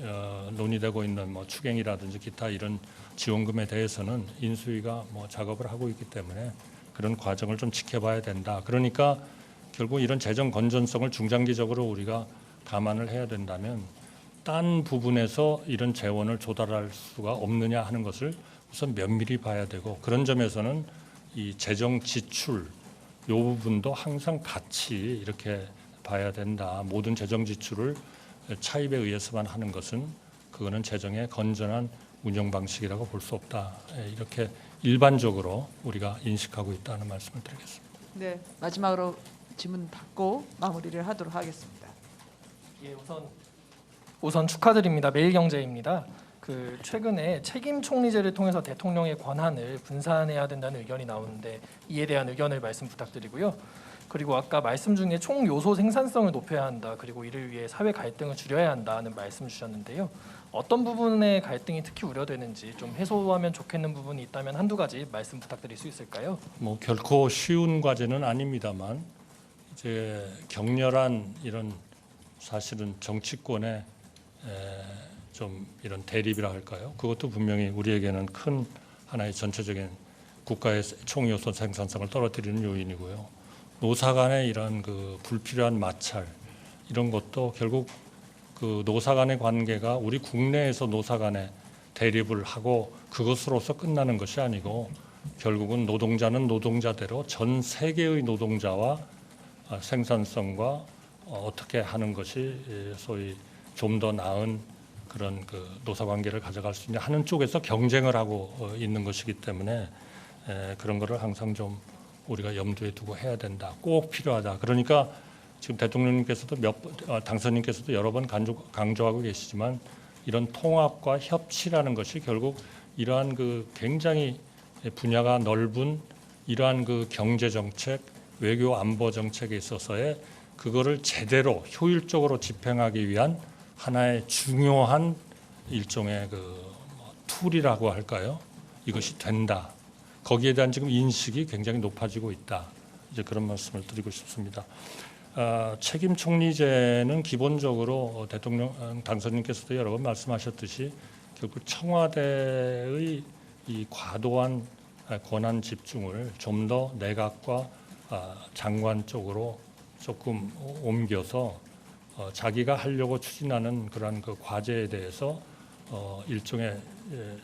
논의되고 있는 뭐 추경이라든지 기타 이런 지원금에 대해서는 인수위가 뭐 작업을 하고 있기 때문에 그런 과정을 좀 지켜봐야 된다. 그러니까 결국 이런 재정 건전성을 중장기적으로 우리가 감안을 해야 된다면 딴 부분에서 이런 재원을 조달할 수가 없느냐 하는 것을 우선 면밀히 봐야 되고, 그런 점에서는 이 재정 지출 이 부분도 항상 같이 이렇게 봐야 된다. 모든 재정 지출을 차입에 의해서만 하는 것은 그거는 재정의 건전한 운영 방식이라고 볼 수 없다. 이렇게 일반적으로 우리가 인식하고 있다는 말씀을 드리겠습니다. 네, 마지막으로 질문 받고 마무리를 하도록 하겠습니다. 예, 우선 축하드립니다. 매일경제입니다. 최근에 책임 총리제를 통해서 대통령의 권한을 분산해야 된다는 의견이 나오는데 이에 대한 의견을 말씀 부탁드리고요. 그리고 아까 말씀 중에 총 요소 생산성을 높여야 한다. 그리고 이를 위해 사회 갈등을 줄여야 한다는 말씀 주셨는데요. 어떤 부분의 갈등이 특히 우려되는지 좀 해소하면 좋겠는 부분이 있다면 한두 가지 말씀 부탁드릴 수 있을까요? 뭐 결코 쉬운 과제는 아닙니다만 이제 격렬한 이런 사실은 정치권의 좀 이런 대립이라 할까요? 그것도 분명히 우리에게는 큰 하나의 전체적인 국가의 총요소 생산성을 떨어뜨리는 요인이고요. 노사 간의 이런 그 불필요한 마찰 이런 것도 결국 그 노사 간의 관계가 우리 국내에서 노사 간의 대립을 하고 그것으로서 끝나는 것이 아니고 결국은 노동자는 노동자대로 전 세계의 노동자와 생산성과 어떻게 하는 것이 소위 좀 더 나은 그런 그 노사 관계를 가져갈 수 있냐 하는 쪽에서 경쟁을 하고 있는 것이기 때문에 그런 거를 항상 좀 우리가 염두에 두고 해야 된다. 꼭 필요하다. 그러니까 지금 대통령님께서도 당선인께서도 여러 번 강조하고 계시지만 이런 통합과 협치라는 것이 결국 이러한 그 굉장히 분야가 넓은 이러한 그 경제 정책, 외교 안보 정책에 있어서의 그거를 제대로 효율적으로 집행하기 위한 하나의 중요한 일종의 그 툴이라고 할까요? 이것이 된다. 거기에 대한 지금 인식이 굉장히 높아지고 있다. 이제 그런 말씀을 드리고 싶습니다. 책임 총리제는 기본적으로 대통령 당선인께서도 여러 번 말씀하셨듯이 결국 청와대의 이 과도한 권한 집중을 좀 더 내각과 장관 쪽으로 조금 옮겨서 자기가 하려고 추진하는 그런 그 과제에 대해서 일종의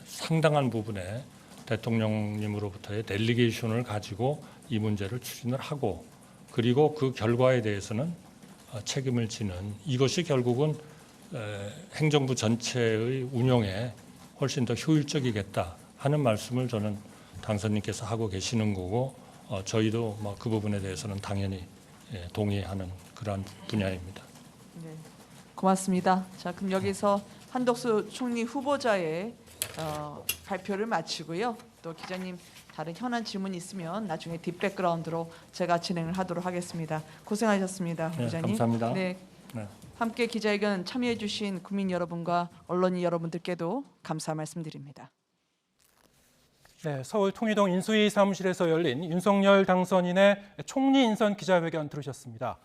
상당한 부분에 대통령님으로부터의 델리게이션을 가지고 이 문제를 추진을 하고 그리고 그 결과에 대해서는 책임을 지는 이것이 결국은 행정부 전체의 운영에 훨씬 더 효율적이겠다 하는 말씀을 저는 당선인께서 하고 계시는 거고 저희도 뭐 그 부분에 대해서는 당연히 동의하는 그러한 분야입니다. 네, 고맙습니다. 자, 그럼 여기서 한덕수 총리 후보자의 발표를 마치고요. 또 기자님 다른 현안 질문 있으면 나중에 딥백그라운드로 제가 진행을 하도록 하겠습니다. 고생하셨습니다, 네, 기자님. 감사합니다. 네. 네. 함께 기자회견 참여해주신 국민 여러분과 언론인 여러분들께도 감사 말씀드립니다. 네, 서울 통이동 인수위 사무실에서 열린 윤석열 당선인의 총리 인선 기자회견 들으셨습니다.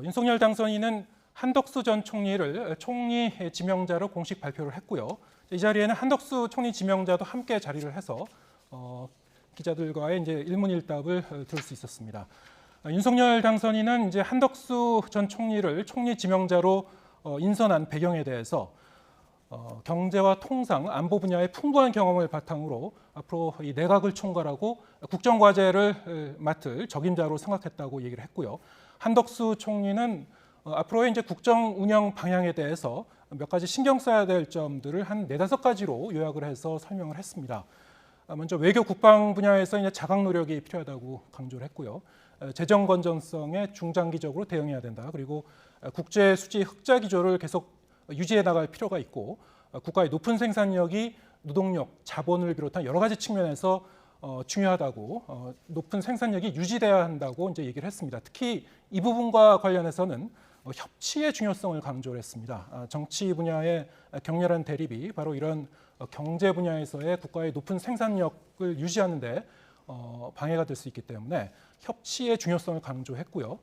윤석열 당선인은 한덕수 전 총리를 총리 지명자로 공식 발표를 했고요. 이 자리에는 한덕수 총리 지명자도 함께 자리를 해서 기자들과의 이제 일문일답을 들을 수 있었습니다. 윤석열 당선인은 이제 한덕수 전 총리를 총리 지명자로 인선한 배경에 대해서 경제와 통상, 안보 분야의 풍부한 경험을 바탕으로 앞으로 이 내각을 총괄하고 국정과제를 맡을 적임자로 생각했다고 얘기를 했고요. 한덕수 총리는 앞으로의 이제 국정 운영 방향에 대해서 몇 가지 신경 써야 될 점들을 한 4-5가지로 요약을 해서 설명을 했습니다. 먼저 외교 국방 분야에서 이제 자각 노력이 필요하다고 강조를 했고요. 재정 건전성에 중장기적으로 대응해야 된다. 그리고 국제 수지 흑자 기조를 계속 유지해 나갈 필요가 있고 국가의 높은 생산력이 노동력, 자본을 비롯한 여러 가지 측면에서 중요하다고 높은 생산력이 유지돼야 한다고 이제 얘기를 했습니다. 특히 이 부분과 관련해서는 협치의 중요성을 강조를 했습니다. 정치 분야의 격렬한 대립이 바로 이런 경제 분야에서의 국가의 높은 생산력을 유지하는 데 방해가 될 수 있기 때문에 협치의 중요성을 강조했고요.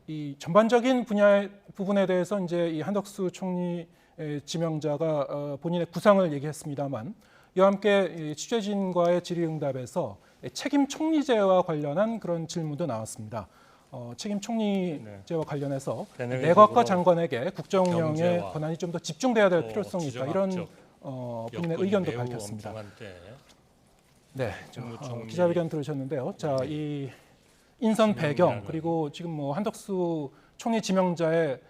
이 전반적인 분야의 부분에 대해서 이제 이 한덕수 총리 지명자가 본인의 구상을 얘기했습니다만 이와 함께 취재진과의 질의응답에서 책임 총리제와 관련한 그런 질문도 나왔습니다. 책임 총리제와 관련해서 내각과 장관에게 국정 운영의 권한이 좀 더 집중돼야 될 필요성이 있다. 이런 본인의 의견도 밝혔습니다. 네, 기자회견 들으셨는데요. 자, 이 인선 배경 그리고 지금 뭐 한덕수 총리 지명자의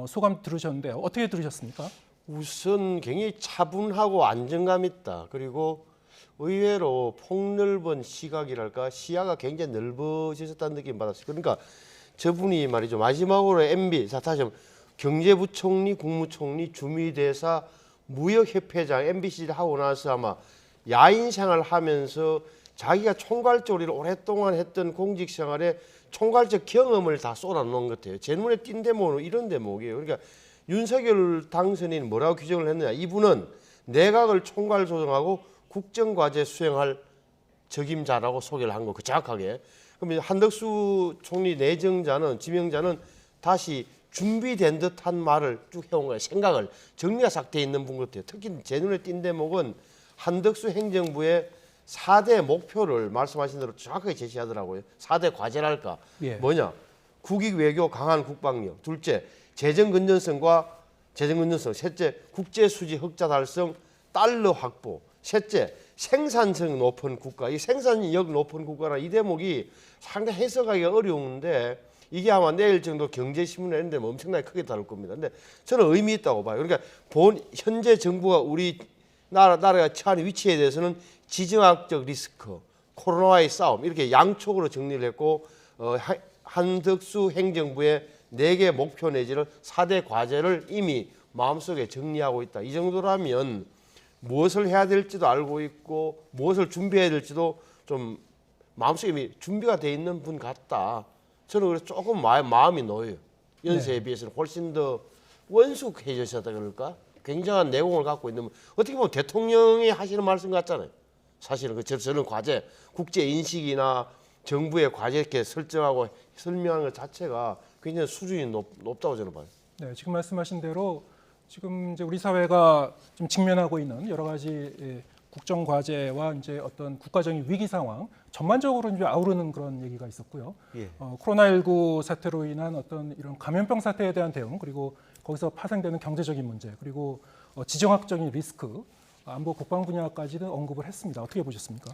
소감 들으셨는데요. 어떻게 들으셨습니까? 우선 굉장히 차분하고 안정감 있다. 그리고 의외로 폭넓은 시각이랄까 시야가 굉장히 넓어지셨다는 느낌 받았어요. 그러니까 저분이 말이죠. 마지막으로 MB, 자 다시 한번 경제부총리, 국무총리, 주미대사, 무역협회장 MBC를 하고 나서 아마 야인 생활을 하면서 자기가 총괄적으로 오랫동안 했던 공직 생활에 총괄적 경험을 다 쏟아놓은 것 같아요. 제 눈에 띈 대목은 이런 대목이에요. 그러니까 윤석열 당선인은 뭐라고 규정을 했느냐. 이분은 내각을 총괄 조정하고 국정과제 수행할 적임자라고 소개를 한 거 그 정확하게. 그럼 한덕수 총리 내정자는 지명자는 다시 준비된 듯한 말을 쭉 해온 거예요. 생각을 정리가 싹 돼 있는 분 같아요. 특히 제 눈에 띈 대목은 한덕수 행정부의 4대 목표를 말씀하신 대로 정확하게 제시하더라고요. 4대 과제랄까. 예. 뭐냐. 국익 외교 강한 국방력. 둘째, 재정 건전성. 셋째, 국제 수지 흑자 달성 달러 확보. 셋째, 생산성 높은 국가. 이 생산력 높은 국가라 이 대목이 상당히 해석하기가 어려운데 이게 아마 내일 정도 경제신문에 있는데 엄청나게 크게 다룰 겁니다. 근데 저는 의미 있다고 봐요. 그러니까 현재 정부가 우리 나라가 처한 위치에 대해서는 지정학적 리스크, 코로나와의 싸움 이렇게 양쪽으로 정리를 했고 한덕수 행정부의 4개 목표 내지는 4대 과제를 이미 마음속에 정리하고 있다. 이 정도라면 무엇을 해야 될지도 알고 있고 무엇을 준비해야 될지도 좀 마음속에 이미 준비가 돼 있는 분 같다. 저는 그래서 조금 마음이 놓여요. 연세에 비해서는 훨씬 더 원숙해졌다 그럴까? 굉장한 내공을 갖고 있는 어떻게 보면 대통령이 하시는 말씀 같잖아요. 사실은 저는 과제, 국제 인식이나 정부의 과제 이렇게 설정하고 설명하는 것 자체가 굉장히 수준이 높다고 저는 봐요. 네, 지금 말씀하신 대로 지금 이제 우리 사회가 좀 직면하고 있는 여러 가지 국정 과제와 이제 어떤 국가적인 위기 상황 전반적으로 이제 아우르는 그런 얘기가 있었고요. 예. 코로나19 사태로 인한 어떤 이런 감염병 사태에 대한 대응 그리고 거기서 파생되는 경제적인 문제 그리고 지정학적인 리스크 안보 국방 분야까지는 언급을 했습니다. 어떻게 보셨습니까?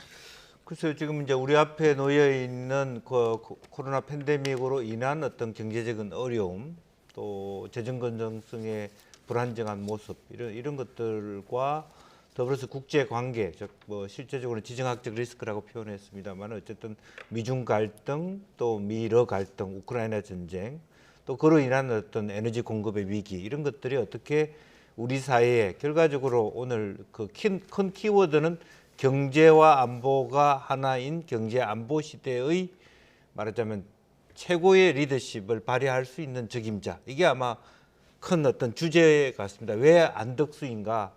글쎄요, 지금 이제 우리 앞에 놓여 있는 코로나 팬데믹으로 인한 어떤 경제적인 어려움, 또 재정 건전성의 불안정한 모습 이런 것들과 더불어서 국제 관계, 즉 뭐 실제적으로 지정학적 리스크라고 표현했습니다만 어쨌든 미중 갈등, 또 미러 갈등, 우크라이나 전쟁, 또 그로 인한 어떤 에너지 공급의 위기 이런 것들이 어떻게 우리 사회에 결과적으로 오늘 큰 키워드는 경제와 안보가 하나인 경제 안보 시대의 말하자면 최고의 리더십을 발휘할 수 있는 적임자. 이게 아마 큰 어떤 주제 같습니다. 왜 안덕수인가?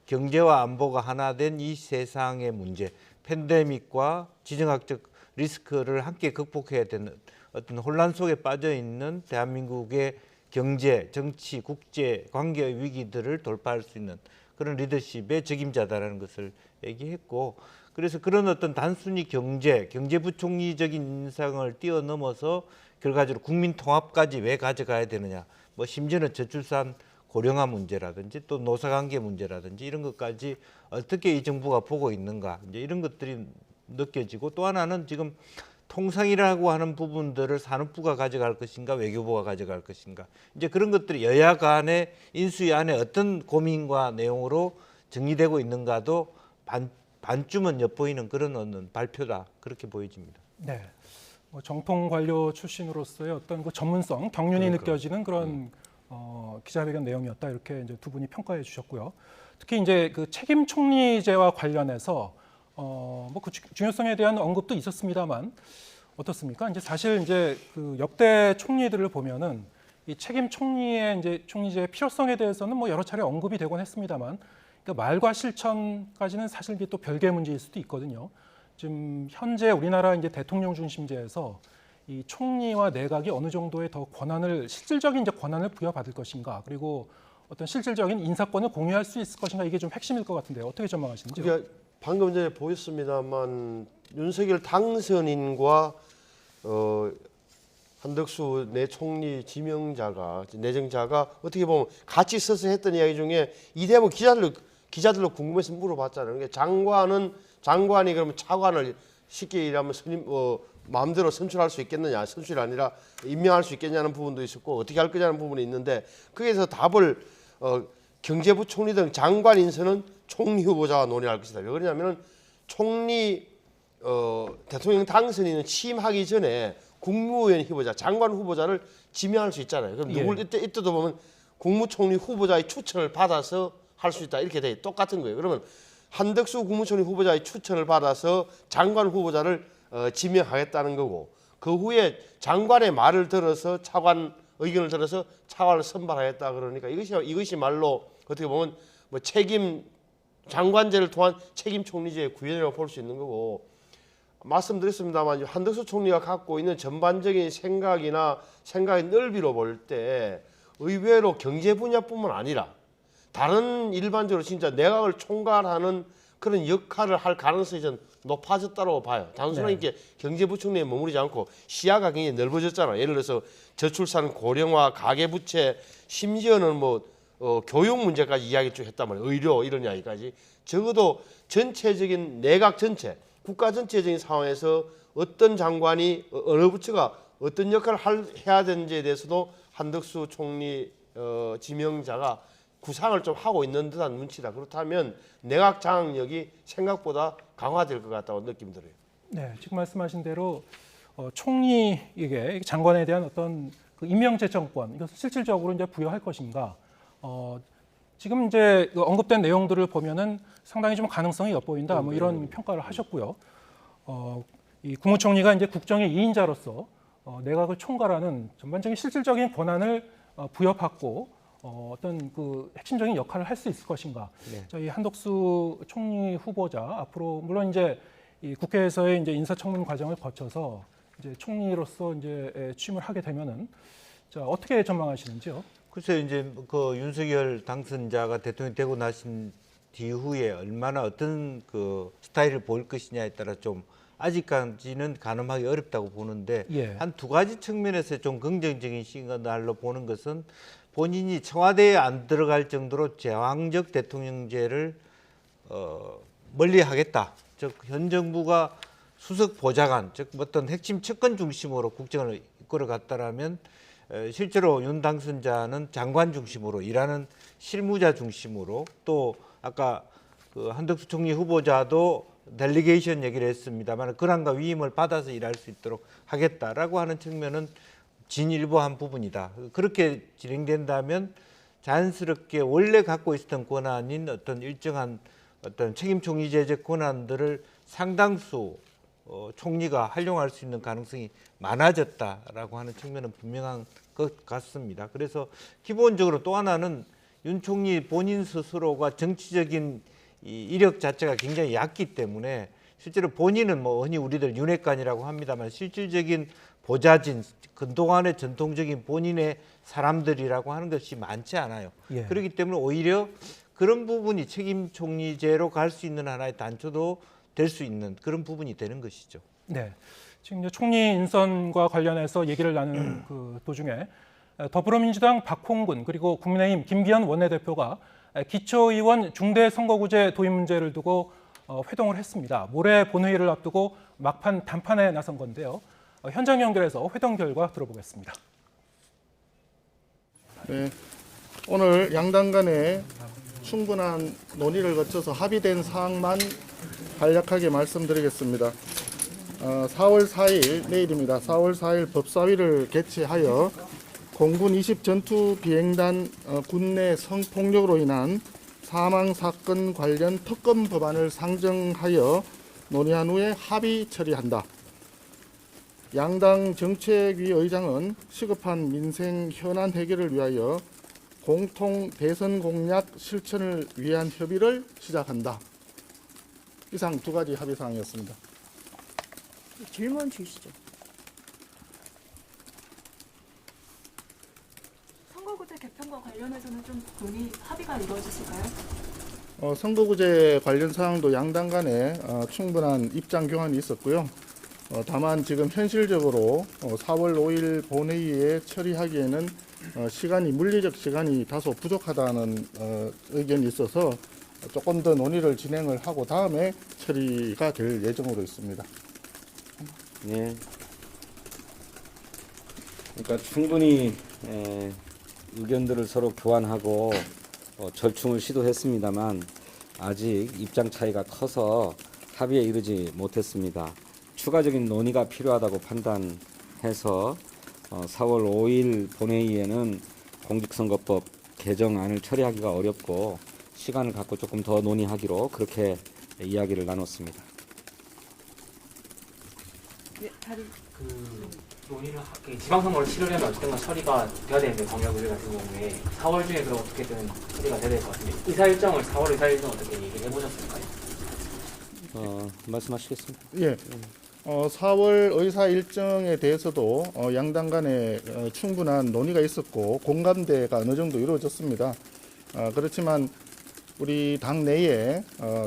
경제와 안보가 하나 된 이 세상의 문제, 팬데믹과 지정학적 리스크를 함께 극복해야 되는 어떤 혼란 속에 빠져 있는 대한민국의 경제, 정치, 국제 관계의 위기들을 돌파할 수 있는 그런 리더십의 적임자다라는 것을 얘기했고, 그래서 그런 어떤 단순히 경제부총리적인 인상을 뛰어넘어서 결과적으로 국민 통합까지 왜 가져가야 되느냐, 뭐 심지어는 저출산 고령화 문제라든지 또 노사관계 문제라든지 이런 것까지 어떻게 이 정부가 보고 있는가, 이제 이런 것들이 느껴지고, 또 하나는 지금 통상이라고 하는 부분들을 산업부가 가져갈 것인가 외교부가 가져갈 것인가, 이제 그런 것들이 여야 간의 인수위 안에 어떤 고민과 내용으로 정리되고 있는가도 반쯤은 엿보이는 그런 어떤 발표다, 그렇게 보여집니다. 네, 뭐 정통 관료 출신으로서의 어떤 그 전문성, 경륜이 느껴지는 그런 기자회견 내용이었다, 이렇게 이제 두 분이 평가해 주셨고요. 특히 이제 그 책임 총리제와 관련해서 그 중요성에 대한 언급도 있었습니다만 어떻습니까? 이제 사실 이제 그 역대 총리들을 보면은 이 책임 총리의 이제 총리제의 필요성에 대해서는 뭐 여러 차례 언급이 되곤 했습니다만, 그러니까 말과 실천까지는 사실 이게 또 별개의 문제일 수도 있거든요. 지금 현재 우리나라 이제 대통령 중심제에서 이 총리와 내각이 어느 정도의 더 권한을, 실질적인 이제 권한을 부여받을 것인가, 그리고 어떤 실질적인 인사권을 공유할 수 있을 것인가, 이게 좀 핵심일 것 같은데요. 어떻게 전망하시는지요? 그러니까 방금 전에 보였습니다만 윤석열 당선인과 한덕수 내 총리 지명자가, 내정자가 어떻게 보면 같이 서서 했던 이야기 중에 이 대목 기자들로 궁금해서 물어봤잖아요. 그러니까 장관이 그러면 차관을 쉽게 얘기하면 마음대로 선출할 수 있겠느냐, 선출이 아니라 임명할 수 있겠냐는 부분도 있었고, 어떻게 할 거냐는 부분이 있는데, 거기에서 답을 경제부총리 등 장관 인선은 총리 후보자가 논의할 것이다. 왜 그러냐면은 총리 대통령 당선인은 취임하기 전에 국무위원 후보자, 장관 후보자를 지명할 수 있잖아요. 그럼 누굴 이때도 보면 국무총리 후보자의 추천을 받아서 할 수 있다, 이렇게 돼 똑같은 거예요. 그러면 한덕수 국무총리 후보자의 추천을 받아서 장관 후보자를 지명하겠다는 거고, 그 후에 장관의 말을 들어서 차관 의견을 들어서 차관을 선발하겠다 그러니까 이것이 말로 어떻게 보면 뭐 책임 장관제를 통한 책임 총리제의 구현이라고 볼 수 있는 거고, 말씀드렸습니다만 한덕수 총리가 갖고 있는 전반적인 생각의 넓이로 볼 때 의외로 경제 분야뿐만 아니라 다른 일반적으로 진짜 내각을 총괄하는 그런 역할을 할 가능성이 좀 높아졌다고 봐요. 단순하게 경제부총리에 머무르지 않고 시야가 굉장히 넓어졌잖아요. 예를 들어서 저출산 고령화, 가계부채, 심지어는 교육 문제까지 이야기 쭉 했단 말이에요. 의료 이런 이야기까지. 적어도 전체적인 내각 전체, 국가 전체적인 상황에서 어떤 장관이 어느 부처가 어떤 역할을 해야 되는지에 대해서도 한덕수 총리 지명자가 구상을 좀 하고 있는 듯한 눈치다. 그렇다면 내각 장악력이 생각보다 강화될 것 같다고 느낌이 들어요. 네, 지금 말씀하신 대로 총리에게 장관에 대한 어떤 그 임명제청권, 이것을 실질적으로 이제 부여할 것인가. 지금 이제 언급된 내용들을 보면은 상당히 좀 가능성이 엿보인다, 뭐 이런 평가를 하셨고요. 이 국무총리가 이제 국정의 2인자로서 내각을 총괄하는 전반적인 실질적인 권한을 부여받고 어떤 그 핵심적인 역할을 할 수 있을 것인가. 저희 한덕수 총리 후보자 앞으로 물론 이제 이 국회에서의 이제 인사청문 과정을 거쳐서 이제 총리로서 이제 취임을 하게 되면은 자, 어떻게 전망하시는지요? 글쎄요, 이제 그 윤석열 당선자가 대통령이 되고 나신 뒤후에 얼마나 어떤 그 스타일을 보일 것이냐에 따라 좀 아직까지는 가늠하기 어렵다고 보는데, 한 두 가지 측면에서 좀 긍정적인 시그널로 보는 것은 본인이 청와대에 안 들어갈 정도로 제왕적 대통령제를 멀리하겠다. 즉 현 정부가 수석 보좌관, 즉 어떤 핵심 측근 중심으로 국정을 이끌어갔다라면 실제로 윤 당선자는 장관 중심으로 일하는 실무자 중심으로, 또 아까 그 한덕수 총리 후보자도 델리게이션 얘기를 했습니다만 권한과 위임을 받아서 일할 수 있도록 하겠다라고 하는 측면은 진일보한 부분이다. 그렇게 진행된다면 자연스럽게 원래 갖고 있었던 권한인 어떤 일정한 어떤 책임 총리제적 권한들을 상당수 총리가 활용할 수 있는 가능성이 많아졌다라고 하는 측면은 분명한 것 같습니다. 그래서 기본적으로 또 하나는 윤 총리 본인 스스로가 정치적인 이 이력 자체가 굉장히 얕기 때문에 실제로 본인은 뭐 흔히 우리들 윤핵관이라고 합니다만 실질적인 보좌진, 그동안의 전통적인 본인의 사람들이라고 하는 것이 많지 않아요. 예. 그렇기 때문에 오히려 그런 부분이 책임 총리제로 갈 수 있는 하나의 단초도 될 수 있는 그런 부분이 되는 것이죠. 네. 지금 이제 총리 인선과 관련해서 얘기를 나누는 그 도중에 더불어민주당 박홍근 그리고 국민의힘 김기현 원내대표가 기초의원 중대선거구제 도입 문제를 두고 회동을 했습니다. 모레 본회의를 앞두고 막판 담판에 나선 건데요. 현장 연결해서 회동 결과 들어보겠습니다. 네, 오늘 양당 간에 충분한 논의를 거쳐서 합의된 사항만 간략하게 말씀드리겠습니다. 4월 4일 내일입니다. 4월 4일 법사위를 개최하여 공군 20 전투 비행단 군내 성폭력으로 인한 사망 사건 관련 특검 법안을 상정하여 논의한 후에 합의 처리한다. 양당 정책위 의장은 시급한 민생 현안 해결을 위하여 공통 대선 공약 실천을 위한 협의를 시작한다. 이상 두 가지 합의 사항이었습니다. 질문 주시죠. 선거구제 개편과 관련해서는 좀 합의가 이루어졌을까요? 선거구제 관련 사항도 양당 간에 충분한 입장 교환이 있었고요. 다만 지금 현실적으로 4월 5일 본회의에 처리하기에는 물리적 시간이 다소 부족하다는 의견이 있어서 조금 더 논의를 진행을 하고 다음에 처리가 될 예정으로 있습니다. 네. 그러니까 충분히 의견들을 서로 교환하고 절충을 시도했습니다만 아직 입장 차이가 커서 합의에 이르지 못했습니다. 추가적인 논의가 필요하다고 판단해서 4월 5일 본회의에는 공직선거법 개정안을 처리하기가 어렵고 시간을 갖고 조금 더 논의하기로 그렇게 이야기를 나눴습니다. 네, 논의를 지방선거를 치르려면 어쨌든 처리가 돼야 되는데 광역의회 같은 경우에 4월 중에 그럼 어떻게든 처리가 돼야 될 것 같은데 의사 일정을 4월 의사 일정 어떻게 얘기해 보셨을까요? 말씀하시겠습니다. 예. 4월 의사 일정에 대해서도 양당 간에 충분한 논의가 있었고 공감대가 어느 정도 이루어졌습니다. 그렇지만 우리 당 내에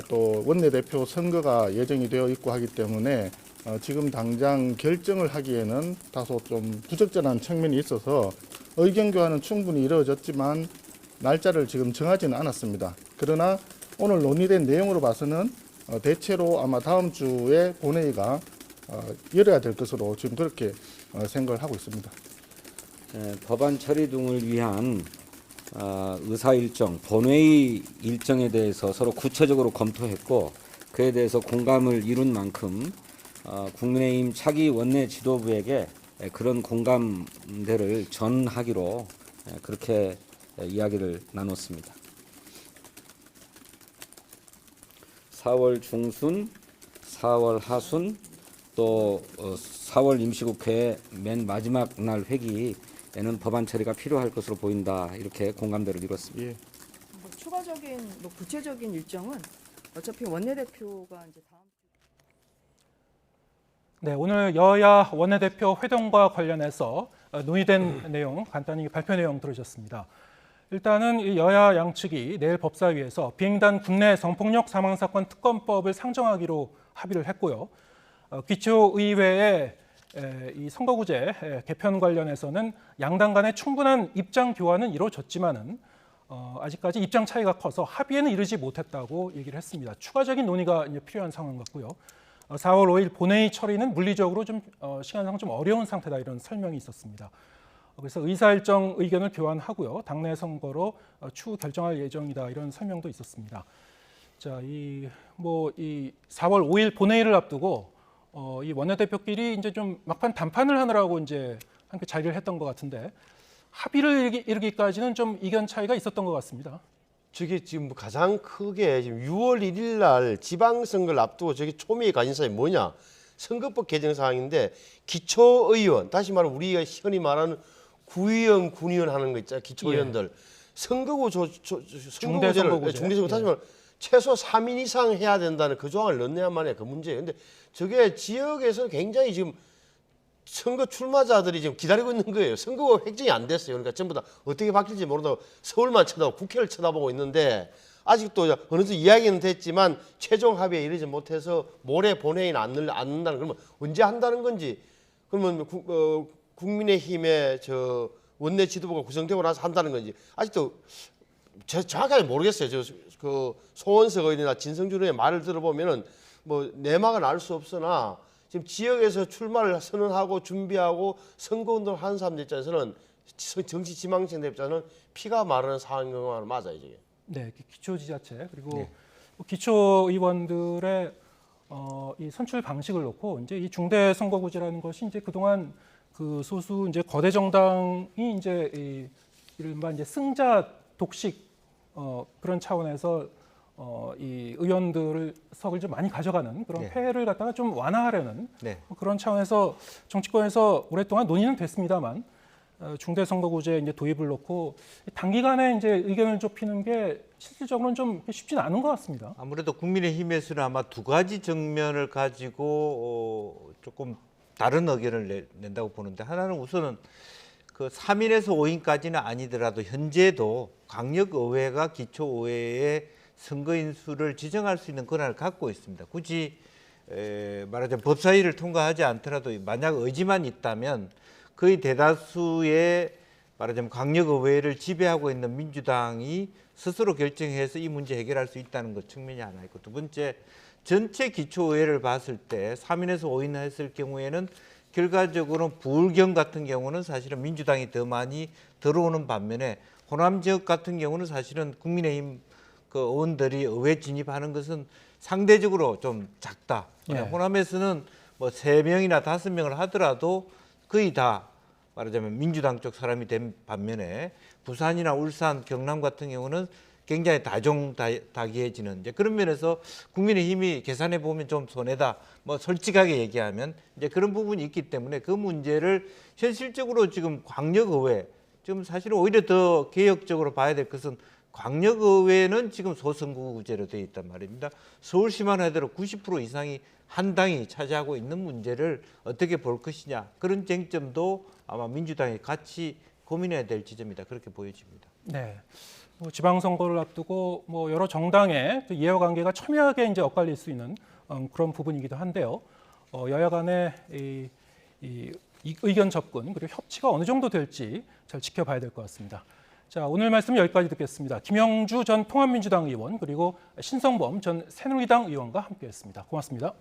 또 원내대표 선거가 예정이 되어 있고 하기 때문에 지금 당장 결정을 하기에는 다소 좀 부적절한 측면이 있어서 의견 교환은 충분히 이루어졌지만 날짜를 지금 정하지는 않았습니다. 그러나 오늘 논의된 내용으로 봐서는 대체로 아마 다음 주에 본회의가 열어야 될 것으로 지금 그렇게 생각을 하고 있습니다. 법안 처리 등을 위한 의사 일정, 본회의 일정에 대해서 서로 구체적으로 검토했고 그에 대해서 공감을 이룬 만큼 국민의힘 차기 원내 지도부에게 그런 공감대를 전하기로 그렇게 이야기를 나눴습니다. 4월 중순, 4월 하순, 또 4월 임시국회 맨 마지막 날 회기에는 법안 처리가 필요할 것으로 보인다. 이렇게 공감대를 이뤘습니다. 예. 추가적인 구체적인 일정은 어차피 원내대표가 이제 다음. 네, 오늘 여야 원내대표 회동과 관련해서 논의된 내용 간단히 발표 내용 들으셨습니다. 일단은 이 여야 양측이 내일 법사위에서 비행단 국내 성폭력 사망사건 특검법을 상정하기로 합의를 했고요. 기초의회의 이 선거구제 개편 관련해서는 양당 간의 충분한 입장 교환은 이루어졌지만은 아직까지 입장 차이가 커서 합의에는 이르지 못했다고 얘기를 했습니다. 추가적인 논의가 이제 필요한 상황 같고요. 4월 5일 본회의 처리는 물리적으로 좀 시간상 좀 어려운 상태다 이런 설명이 있었습니다. 그래서 의사일정 의견을 교환하고요. 당내 선거로 추후 결정할 예정이다 이런 설명도 있었습니다. 자, 이 4월 5일 본회의를 앞두고 이 원내대표끼리 이제 좀 막판 담판을 하느라고 이제 함께 자리를 했던 것 같은데 합의를 이르기까지는 좀 이견 차이가 있었던 것 같습니다. 저게 지금 가장 크게 지금 6월 1일 날 지방선거를 앞두고 저게 초미의 관심사이 뭐냐? 선거법 개정 사항인데 기초의원, 다시 말하면 우리가 흔히 말하는 구의원, 군의원 하는 거 있잖아요. 기초의원들. 선거구 중대선거구제. 중대선거 다시 말하면 최소 3인 이상 해야 된다는 그 조항을 넣냐만 해. 그 문제예요. 근데 저게 지역에서 굉장히 지금 선거 출마자들이 지금 기다리고 있는 거예요. 선거가 획정이 안 됐어요. 그러니까 전부 다 어떻게 바뀔지 모르다고 서울만 쳐다보고 국회를 쳐다보고 있는데 아직도 어느 정도 이야기는 됐지만 최종 합의에 이르지 못해서 모레 본회의는 안 넣는다는 그러면 언제 한다는 건지 그러면 국민의힘의 저 원내 지도부가 구성되고 나서 한다는 건지 아직도 정확하게 모르겠어요. 그 소원석 의원이나 진성준 의원의 말을 들어보면은 뭐 내막은 알 수 없으나 지금 지역에서 출마를 선언하고 준비하고 선거운동을 하는 사람들 입장에서는 정치 지망생들 입장에서는 피가 마르는 상황인 건 맞아요. 이게. 네, 기초지자체 그리고 네. 기초의원들의 이 선출 방식을 놓고 이제 이 중대선거구제라는 것이 이제 그동안 그 소수 이제 거대 정당이 이제 이른바 이제 승자 독식 그런 차원에서 이 의원들을 석을 좀 많이 가져가는 그런 네. 폐해를 갖다가 좀 완화하려는 네. 그런 차원에서 정치권에서 오랫동안 논의는 됐습니다만 중대선거구제 이제 도입을 놓고 단기간에 이제 의견을 좁히는 게 실질적으로는 좀 쉽지는 않은 것 같습니다. 아무래도 국민의힘에서는 아마 두 가지 정면을 가지고 조금 다른 의견을 낸다고 보는데 하나는 우선은 그 3인에서 5인까지는 아니더라도 현재도 광역의회가 기초의회의 선거인 수를 지정할 수 있는 권한을 갖고 있습니다. 굳이 말하자면 법사위를 통과하지 않더라도 만약 의지만 있다면 거의 대다수의 말하자면 광역의회를 지배하고 있는 민주당이 스스로 결정해서 이 문제 해결할 수 있다는 것 측면이 하나 있고 두 번째 전체 기초의회를 봤을 때 3인에서 5인 했을 경우에는 결과적으로 부울경 같은 경우는 사실은 민주당이 더 많이 들어오는 반면에 호남 지역 같은 경우는 사실은 국민의힘 그 의원들이 의회 진입하는 것은 상대적으로 좀 작다. 예. 호남에서는 뭐 3명이나 5명을 하더라도 거의 다 말하자면 민주당 쪽 사람이 된 반면에 부산이나 울산, 경남 같은 경우는 굉장히 다종다기해지는 이제 그런 면에서 국민의힘이 계산해 보면 좀 손해다. 뭐 솔직하게 얘기하면 이제 그런 부분이 있기 때문에 그 문제를 현실적으로 지금 광역의회 지금 사실은 오히려 더 개혁적으로 봐야 될 것은 광역의회는 지금 소선거구제로 되어 있단 말입니다. 서울시만 하더라도 90% 이상이 한 당이 차지하고 있는 문제를 어떻게 볼 것이냐 그런 쟁점도 아마 민주당이 같이 고민해야 될 지점이다 그렇게 보여집니다. 네. 지방선거를 앞두고 뭐 여러 정당의 이해관계가 첨예하게 이제 엇갈릴 수 있는 그런 부분이기도 한데요. 여야 간의 이 의견 접근 그리고 협치가 어느 정도 될지 잘 지켜봐야 될 것 같습니다. 자, 오늘 말씀 여기까지 듣겠습니다. 김영주 전 통합민주당 의원 그리고 신성범 전 새누리당 의원과 함께했습니다. 고맙습니다.